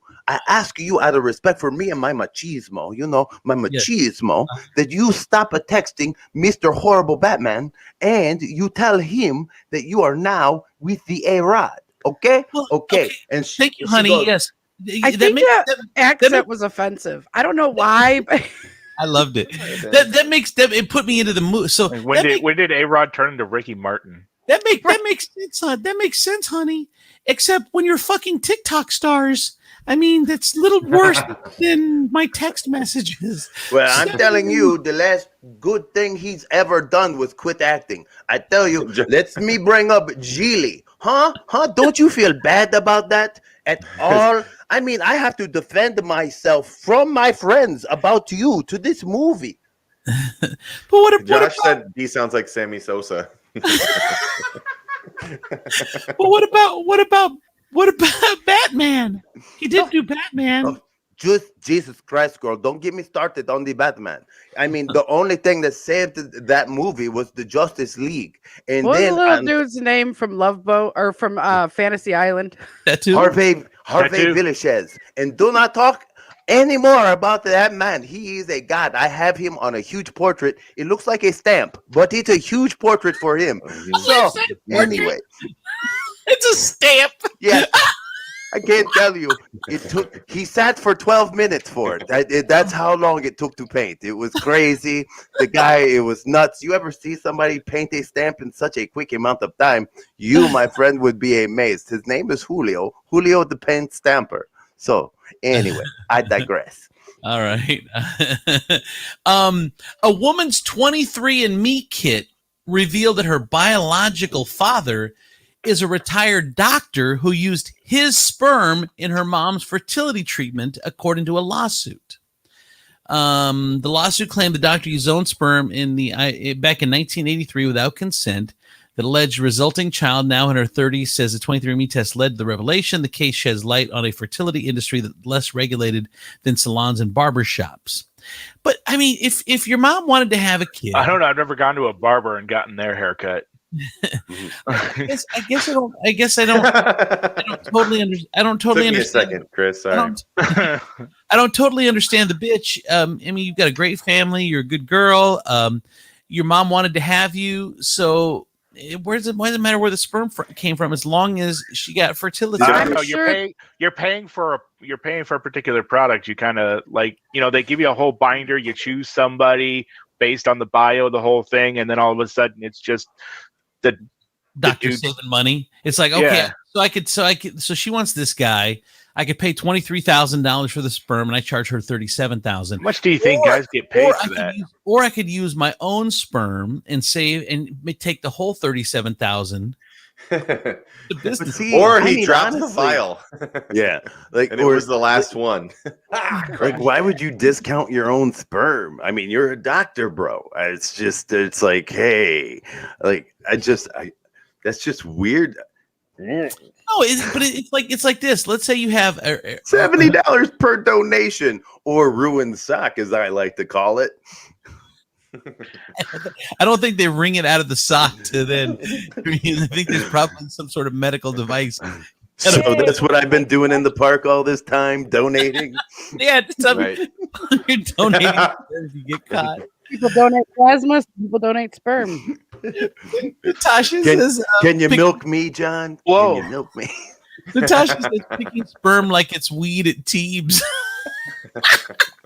out of respect for me and my machismo, you know, that you stop texting Mr. Horrible Batman and you tell him that you are now with the A-Rod. Okay? Well, okay. And thank you, honey. Goes, yes. I think that accent was offensive. I don't know why, but I loved it. It put me into the mood. So when did A-Rod turn into Ricky Martin? That makes sense, that makes sense, honey. Except when you're fucking TikTok stars. I mean, that's a little worse than my text messages. Well, I'm telling you, the last good thing he's ever done was quit acting. I tell you, let me bring up Geely. Huh? Don't you feel bad about that at all? I mean, I have to defend myself from my friends about you to this movie. But Josh said he sounds like Sammy Sosa. But what about Batman? He did do Batman. Oh, just Jesus Christ, girl! Don't get me started on the Batman. I mean, the only thing that saved that movie was the Justice League. And what was the little dude's name from Love Boat or from Fantasy Island? Harvey Villashez. And do not talk anymore about that man. He is a god. I have him on a huge portrait. It looks like a stamp, but it's a huge portrait for him. So anyway. It's a stamp. Yeah. I can't tell you. He sat for 12 minutes for it. That's how long it took to paint. It was crazy. It was nuts. You ever see somebody paint a stamp in such a quick amount of time? You, my friend, would be amazed. His name is Julio the Paint Stamper. So anyway, I digress. All right. A woman's 23andMe kit revealed that her biological father is a retired doctor who used his sperm in her mom's fertility treatment, according to a lawsuit. The lawsuit claimed the doctor used his own sperm back in 1983 without consent. The alleged resulting child, now in her 30s, says the 23andMe test led to the revelation. The case sheds light on a fertility industry that's less regulated than salons and barber shops. But I mean, if your mom wanted to have a kid, I don't know. I've never gone to a barber and gotten their haircut. I guess I don't totally understand. I don't totally Took me understand. a second, Chris. Sorry. I don't totally understand the bitch. I mean, you've got a great family. You're a good girl. Your mom wanted to have you, so why does it matter where the sperm came from as long as she got fertility? You're paying for a particular product. You kind of like, they give you a whole binder. You choose somebody based on the bio, the whole thing, and then all of a sudden it's just the doctor saving money. It's like, okay, yeah. so she wants this guy. I could pay $23,000 for the sperm, and I charge her $37,000. How much do you think guys get paid for that? Or I could use my own sperm and save and take the whole $37,000. Or he dropped the vial. Yeah, and it was the last one. Like, why would you discount your own sperm? I mean, you're a doctor, bro. It's like, hey, like, that's just weird. No, it's like this. Let's say you have $70 per donation, or ruined sock, as I like to call it. I don't think they wring it out of the sock to then. I think there's probably some sort of medical device. So that's what I've been doing in the park all this time, donating. Yeah, right. You're donating if you get caught. People donate plasma. People donate sperm. Natasha says, "Can you milk me, John? Whoa, can you milk me?" Natasha says, "Picking sperm like it's weed at Teebs."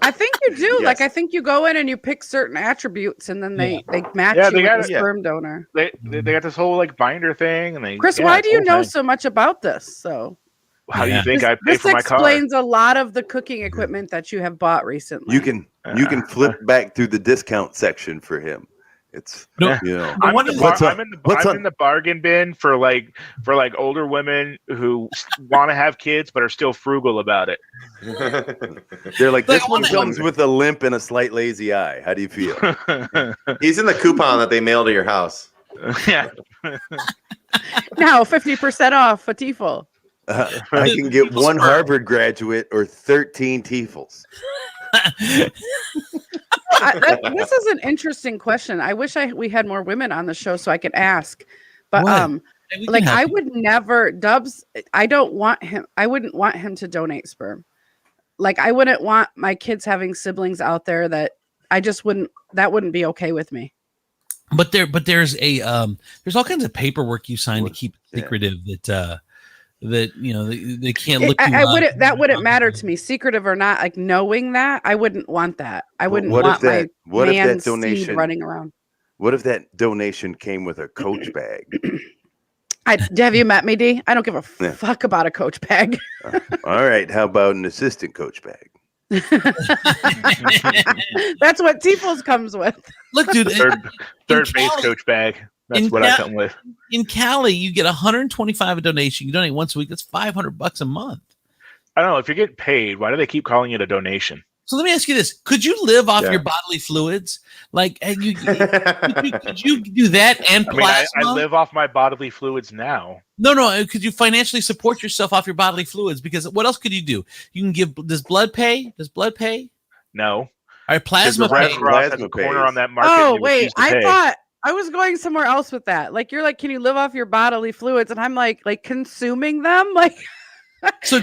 I think you do. Yes. Like, I think you go in and you pick certain attributes, and then they match you with the sperm donor. They got this whole like binder thing, and Chris, why do you know so much about this? So how do you think I pay for my car? This explains a lot of the cooking equipment that you have bought recently. You can flip back through the discount section for him. It's I'm in the bargain bin for like older women who want to have kids but are still frugal about it. They're like, this one comes with a limp and a slight lazy eye. How do you feel? He's in the coupon that they mail to your house. Yeah. Now 50% off a TEFL. I can get one Harvard graduate or 13 TEFLs. This is an interesting question. I wish we had more women on the show so I could ask. But I would never, Dubs, I wouldn't want him to donate sperm. Like, I wouldn't want my kids having siblings out there that wouldn't be okay with me. But there's all kinds of paperwork you sign to keep it secretive that they can't look. That wouldn't matter to me, secretive or not. Like, knowing that, I wouldn't want that. I wouldn't want my man's seed running around. What if that donation came with a Coach bag? Have you met me, D? I don't give a fuck about a Coach bag. All right, how about an assistant Coach bag? That's what TEFLs comes with. Look, dude, third base Coach bag. That's what I come with. In Cali, you get $125 a donation. You donate once a week. That's $500 a month. I don't know. If you're getting paid, why do they keep calling it a donation? So let me ask you this: could you live off your bodily fluids? Like, could you do that and plasma? I live off my bodily fluids now. No. Could you financially support yourself off your bodily fluids? Because what else could you do? You can give. Does blood pay? No. All right, plasma Red pay. Cross has a corner on that market. Oh wait, I thought I was going somewhere else with that. Like, you're like, can you live off your bodily fluids? And I'm like consuming them, like. So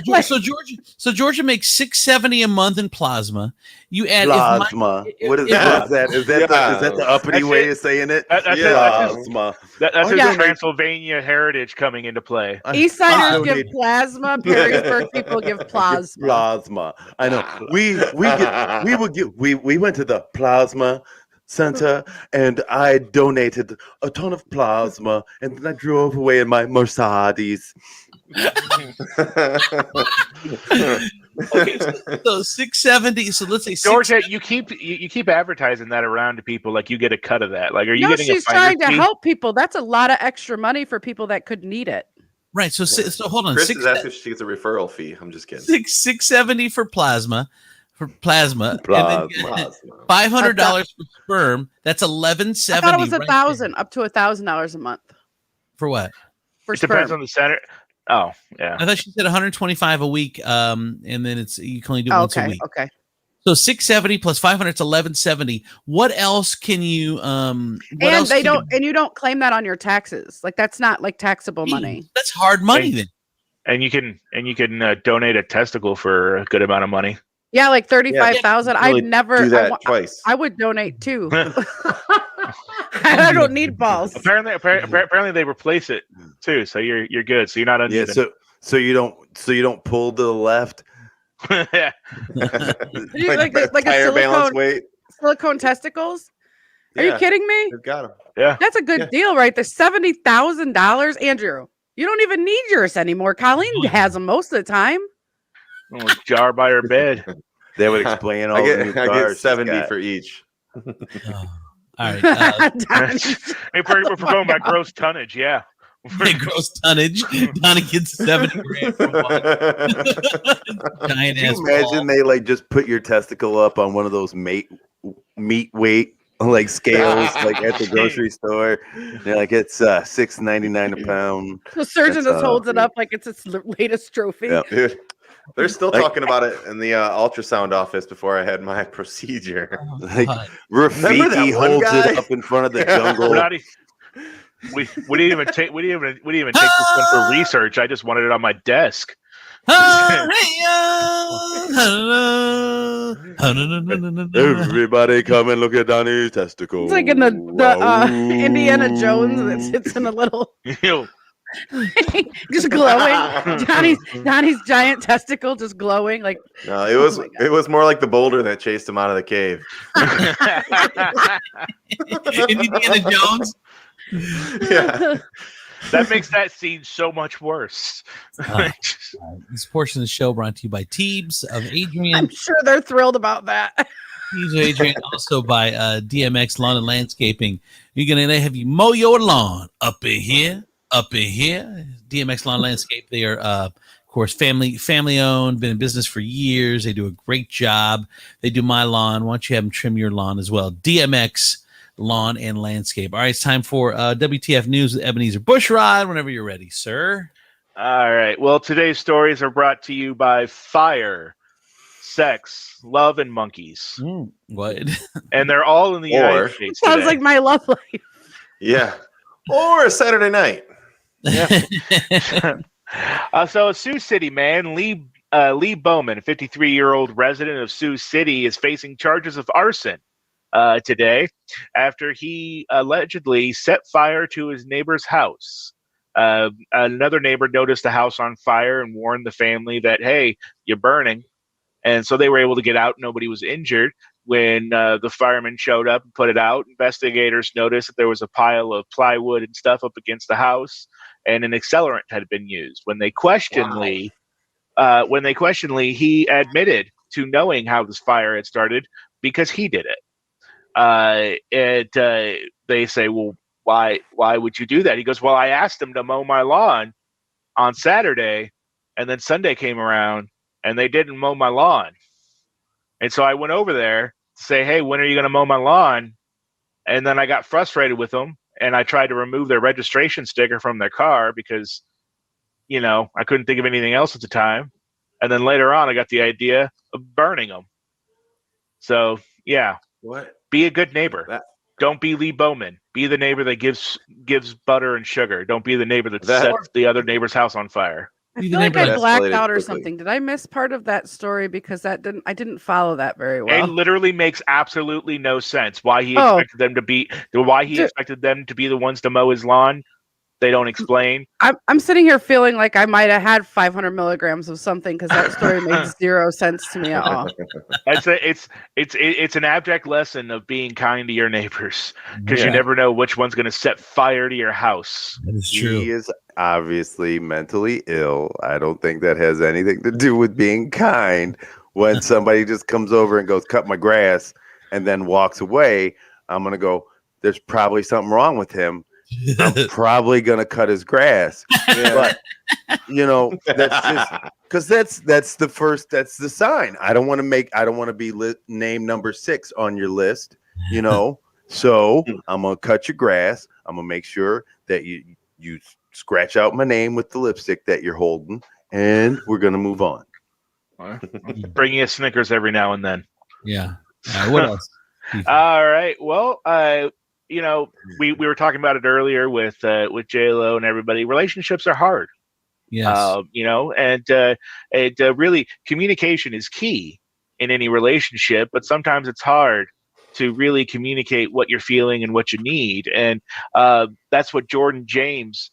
Georgia makes $670 a month in plasma. You add plasma. What is that? Is that the uppity way of saying it? Plasma. That's his Transylvania heritage coming into play. Eastsiders give plasma. Perrysburg people give plasma. Plasma. I know. We went to the plasma center and I donated a ton of plasma and then I drove away in my Mercedes. Okay, so 670. So let's say Georgia, you keep advertising that around to people like you get a cut of that. Like, are you getting? She's trying to help people. That's a lot of extra money for people that could need it. Right. So hold on. Chris is asking if she gets a referral fee. I'm just kidding. 670 for plasma. for plasma. Plasma. $500 for sperm. That's $1,170. I thought it was $1,000, up to $1,000 a month for what? For It depends sperm. on the center. Oh, yeah. I thought she said 125 a week. And then you can only do it once a week. Okay. So 670 plus 500 is 1170. What else can you And you don't claim that on your taxes. Like that's not like taxable money. That's hard money then. And you can donate a testicle for a good amount of money. Yeah, like 35,000. Really I'd never do that twice. I would donate too. I don't need balls. Apparently they replace it too, so you're good. So you're not uneven. Yeah, so you don't pull to the left. Yeah. like a tire balance weight. silicone testicles? Are you kidding me? They've got them. Yeah. That's a good deal, right? There's $70,000. Andrew, you don't even need yours anymore. Colleen has them most of the time. Oh, jar by her bed. They would explain all I the new get cars she's 70 got. for each. Oh. All right. If we're talking about gross tonnage, yeah. Gross tonnage. Donnie gets 70 grand for one. Giant Can ass you imagine ball. they like just put your testicle up on one of those meat weight like scales like at the grocery store? They're like it's $6.99 a pound. The surgeon That's, just holds it up like it's its latest trophy. Yeah. Dude, they're still Like- talking about it in the ultrasound office before I had my procedure. Like God. Rafiki that one holds guy? it up in front of the jungle. We're not we didn't even take this one for research. I just wanted it on my desk. Everybody come and look at Donnie's testicle. It's like in the Indiana Jones that sits in a little just glowing. Donnie's giant testicle just glowing like No, it was more like the boulder that chased him out of the cave. Indiana Jones. Yeah. That makes that scene so much worse. This portion of the show brought to you by Teebs of Adrian. I'm sure they're thrilled about that. Teebs of Adrian, also by DMX Lawn and Landscaping. You're gonna have you mow your lawn up in here. DMX Lawn and Landscape. They are, of course, family owned. Been in business for years. They do a great job. They do my lawn. Why don't you have them trim your lawn as well? DMX Lawn and Landscape. All right, it's time for WTF News with Ebenezer Bushrod. Whenever you're ready, sir. All right. Well, today's stories are brought to you by fire, sex, love, and monkeys. What? And they're all in the United States. Sounds today. like my love life. Yeah. Or a Saturday night. So a Sioux City man, Lee Bowman, a 53-year-old resident of Sioux City, is facing charges of arson today after he allegedly set fire to his neighbor's house. Another neighbor noticed the house on fire and warned the family that, hey, you're burning. And so they were able to get out. Nobody was injured. When the firemen showed up and put it out, investigators noticed that there was a pile of plywood and stuff up against the house, and an accelerant had been used. When they questioned Lee, he admitted to knowing how this fire had started because he did it. They say, well, why would you do that? He goes, well, I asked him to mow my lawn on Saturday, and then Sunday came around, and they didn't mow my lawn. And so I went over there to say, hey, when are you going to mow my lawn? And then I got frustrated with them, and I tried to remove their registration sticker from their car because, I couldn't think of anything else at the time. And then later on, I got the idea of burning them. So, yeah. What? Be a good neighbor. Don't be Lee Bowman. Be the neighbor that gives butter and sugar. Don't be the neighbor that sets the other neighbor's house on fire. I feel like I blacked escalated out or quickly. something. Did I miss part of that story because I didn't follow that very well? It literally makes absolutely no sense why he expected them to be expected them to be the ones to mow his lawn. They don't explain. I'm sitting here feeling like I might have had 500 milligrams of something because that story made zero sense to me at all. It's an abject lesson of being kind to your neighbors because you never know which one's going to set fire to your house. That is true. He is obviously mentally ill. I don't think that has anything to do with being kind. When somebody just comes over and goes, cut my grass, and then walks away, I'm going to go, there's probably something wrong with him. I'm probably gonna cut his grass. But that's just because that's the sign. I don't want to be name number 6 on your list. So I'm gonna cut your grass. I'm gonna make sure that you scratch out my name with the lipstick that you're holding, and we're gonna move on. Bring you a Snickers every now and then. Yeah. What else? All right. Well, we were talking about it earlier with J-Lo and everybody. Relationships are hard. Yes. And really communication is key in any relationship, but sometimes it's hard to really communicate what you're feeling and what you need. And that's what Jordan James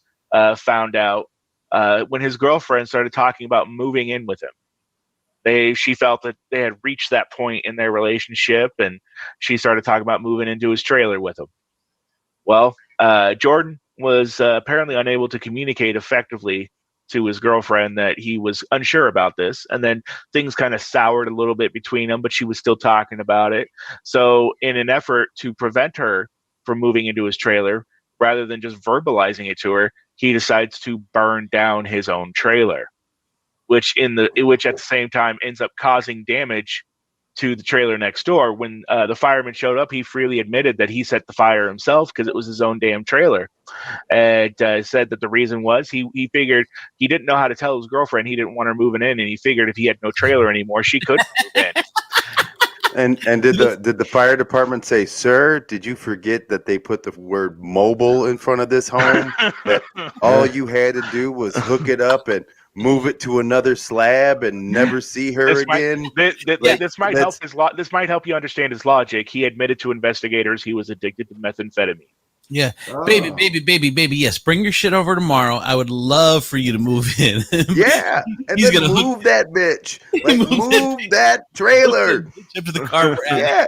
found out when his girlfriend started talking about moving in with him. She felt that they had reached that point in their relationship, and she started talking about moving into his trailer with him. Well, Jordan was apparently unable to communicate effectively to his girlfriend that he was unsure about this, and then things kind of soured a little bit between them, but she was still talking about it. So in an effort to prevent her from moving into his trailer, rather than just verbalizing it to her, he decides to burn down his own trailer, which at the same time ends up causing damage to the trailer next door. When the fireman showed up, he freely admitted that he set the fire himself because it was his own damn trailer, and said that the reason was he figured he didn't know how to tell his girlfriend he didn't want her moving in, and he figured if he had no trailer anymore, she couldn't move in. And did the fire department say, "Sir, did you forget that they put the word mobile in front of this home? That all you had to do was hook it up and move it to another slab and never see her again." This might help you understand his logic. He admitted to investigators he was addicted to methamphetamine. Yeah. Oh. Baby. Yes. Bring your shit over tomorrow. I would love for you to move in. Yeah. And he's going to move that bitch. Like, move that trailer. Up to the car. Yeah.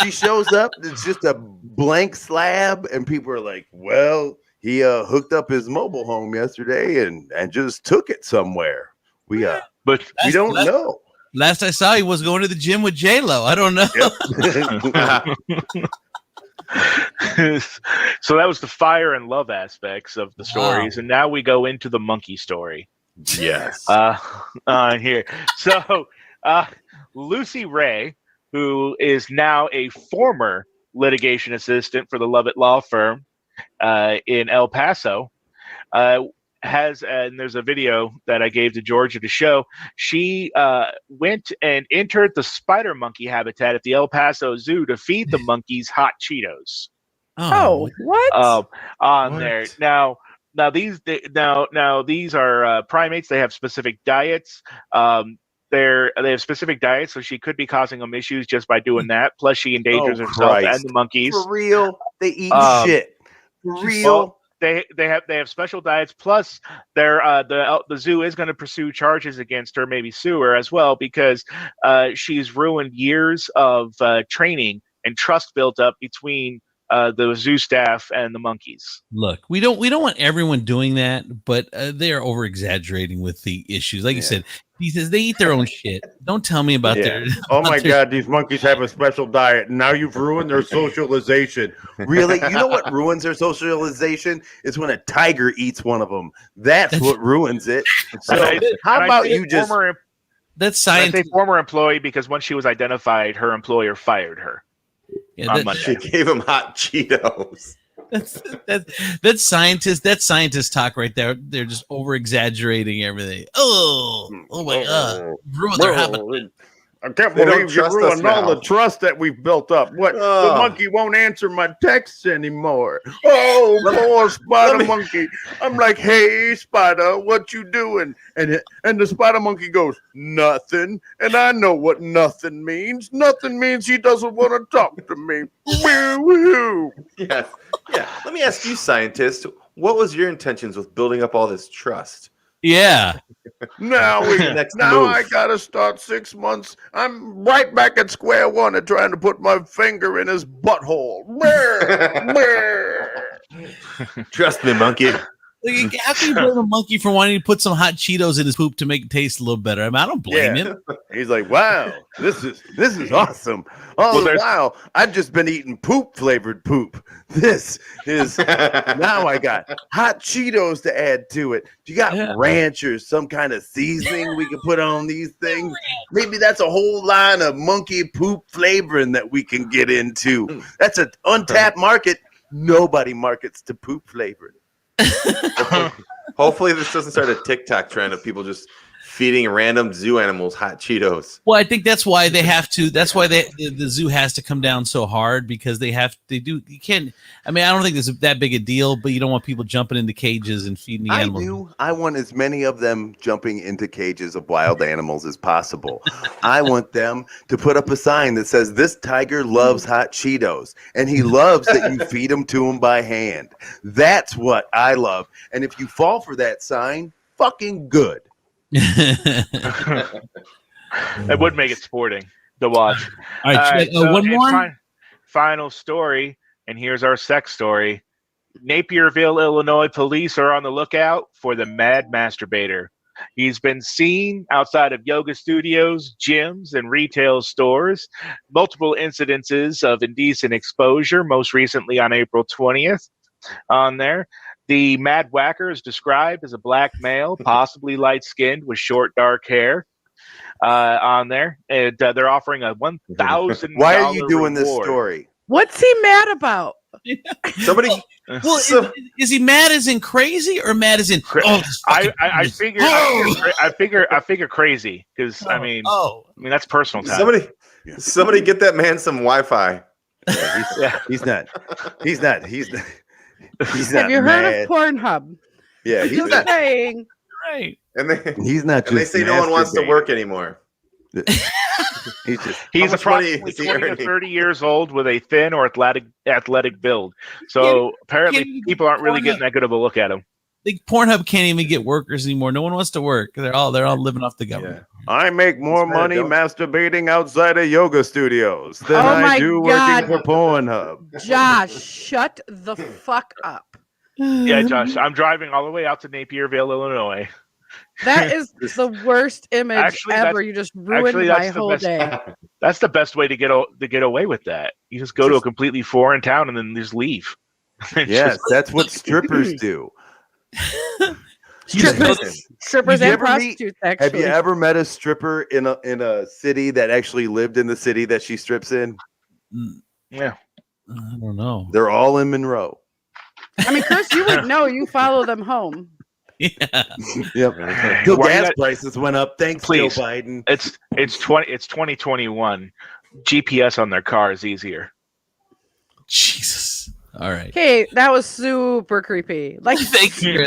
She shows up. It's just a blank slab. And people are like, well, he hooked up his mobile home yesterday and just took it somewhere. But we don't know. Last I saw, he was going to the gym with J-Lo. I don't know. Yep. So that was the fire and love aspects of the stories. Wow. And now we go into the monkey story. Yes. Here. So Lucy Ray, who is now a former litigation assistant for the Lovett Law Firm in El Paso, and there's a video that I gave to Georgia to show. She went and entered the spider monkey habitat at the El Paso Zoo to feed the monkeys hot Cheetos. Oh, what? There now these are primates. They have specific diets. They have specific diets, so she could be causing them issues just by doing that. Plus, she endangers herself and the monkeys. For real, they eat shit. For real. Well, they have special diets. Plus, the zoo is going to pursue charges against her, maybe sue her as well, because she's ruined years of training and trust built up between the zoo staff and the monkeys. Look, we don't want everyone doing that, but they are over exaggerating with the issues. Like you said, he says they eat their own shit. Don't tell me about their. Oh my God, these monkeys have a special diet. Now you've ruined their socialization. Really? You know what ruins their socialization is when a tiger eats one of them. That's what ruins it. So how about you just? That's science. I say former employee because once she was identified, her employer fired her. Yeah, she gave him hot Cheetos. That's scientist talk right there. They're just over exaggerating everything. Oh my God! Ruin their habit. I can't believe you ruined all the trust that we've built up. What? The monkey won't answer my texts anymore. Oh, poor spider monkey. I'm like, hey, spider, what you doing? And the spider monkey goes, nothing. And I know what nothing means. Nothing means he doesn't want to talk to me. Woo-hoo. Yes. Yeah. Let me ask you, scientist, what was your intentions with building up all this trust? Yeah. Now I gotta start 6 months. I'm right back at square one and trying to put my finger in his butthole. Trust me, monkey. Like, how can you blame a monkey for wanting to put some hot Cheetos in his poop to make it taste a little better? I mean, I don't blame him. He's like, wow, this is awesome. All the while, I've just been eating poop flavored poop. This is now I got hot Cheetos to add to it. You got ranch or some kind of seasoning we can put on these things. Maybe that's a whole line of monkey poop flavoring that we can get into. That's an untapped market. Nobody markets to poop flavored. Hopefully this doesn't start a TikTok trend of people just feeding random zoo animals hot Cheetos. Well, I think that's why they have to. That's why the zoo has to come down so hard, because they do. You can't. I mean, I don't think it's that big a deal, but you don't want people jumping into cages and feeding the animals. I want as many of them jumping into cages of wild animals as possible. I want them to put up a sign that says, "This tiger loves hot Cheetos, and he loves that you feed them to him by hand." That's what I love. And if you fall for that sign, fucking good. It would make it sporting to watch. All right, one more. Final story, and here's our sex story. Napierville, Illinois police are on the lookout for the mad masturbator. He's been seen outside of yoga studios, gyms, and retail stores. Multiple incidences of indecent exposure, most recently on April 20th on there. The Mad Whacker is described as a black male, possibly light-skinned with short, dark hair on there. And they're offering a $1,000 Why are you doing reward. this story? What's he mad about? Somebody. Well, is he mad as in crazy or mad as in? I figure crazy because I mean that's personal time. Somebody get that man some Wi-Fi. He's not. Have you heard of Pornhub? Yeah, he's not saying. Right. And he's not. And they say no one wants to work anymore. He's approximately 20 to 30 years old with a thin or athletic build. So apparently people aren't really getting that good of a look at him. Like Pornhub can't even get workers anymore. No one wants to work. They're all living off the government. Yeah. I make more money masturbating outside of yoga studios than I do working for Pornhub. Josh, shut the fuck up. Yeah, Josh, I'm driving all the way out to Napierville, Illinois. That is the worst image ever. You just ruined my whole day. That's the best way to get away with that. You just go to a completely foreign town and then just leave. Yes, that's what strippers do. Strippers and prostitutes. Actually, have you ever met a stripper in a city that actually lived in the city that she strips in? Yeah, I don't know. They're all in Monroe. I mean, Chris, you would know. You follow them home. Yeah. Yep. Gas prices went up. Thanks, Joe Biden. It's 2021. GPS on their car is easier. Jesus. All right. Okay, that was super creepy. Like, thank you. All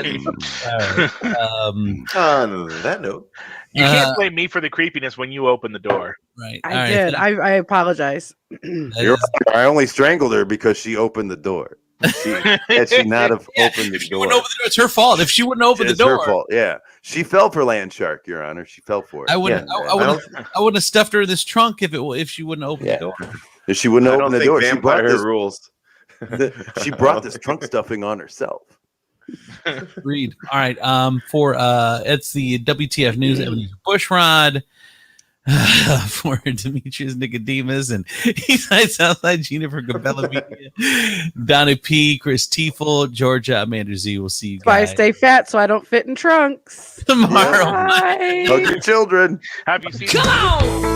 right. On that note, you can't blame me for the creepiness when you opened the door. Right. I did. I apologize. I only strangled her because she opened the door. Had she not have opened the door, it's her fault. If she wouldn't open the door, it's her fault. Yeah, she fell for Land Shark, Your Honor. She fell for it. I wouldn't. I wouldn't have stuffed her in this trunk if she wouldn't open the door. If she wouldn't open the door, she brought this rules. She brought this trunk stuffing on herself. Read. All right. For it's the WTF News Bushrod. For Demetrius Nicodemus and Eastside Southside Gina for Gabella Media, Donna P, Chris Tiefel, Georgia, Amanda Z. We'll see you guys. I stay fat so I don't fit in trunks tomorrow. Hug your children. Have you seen? Come on.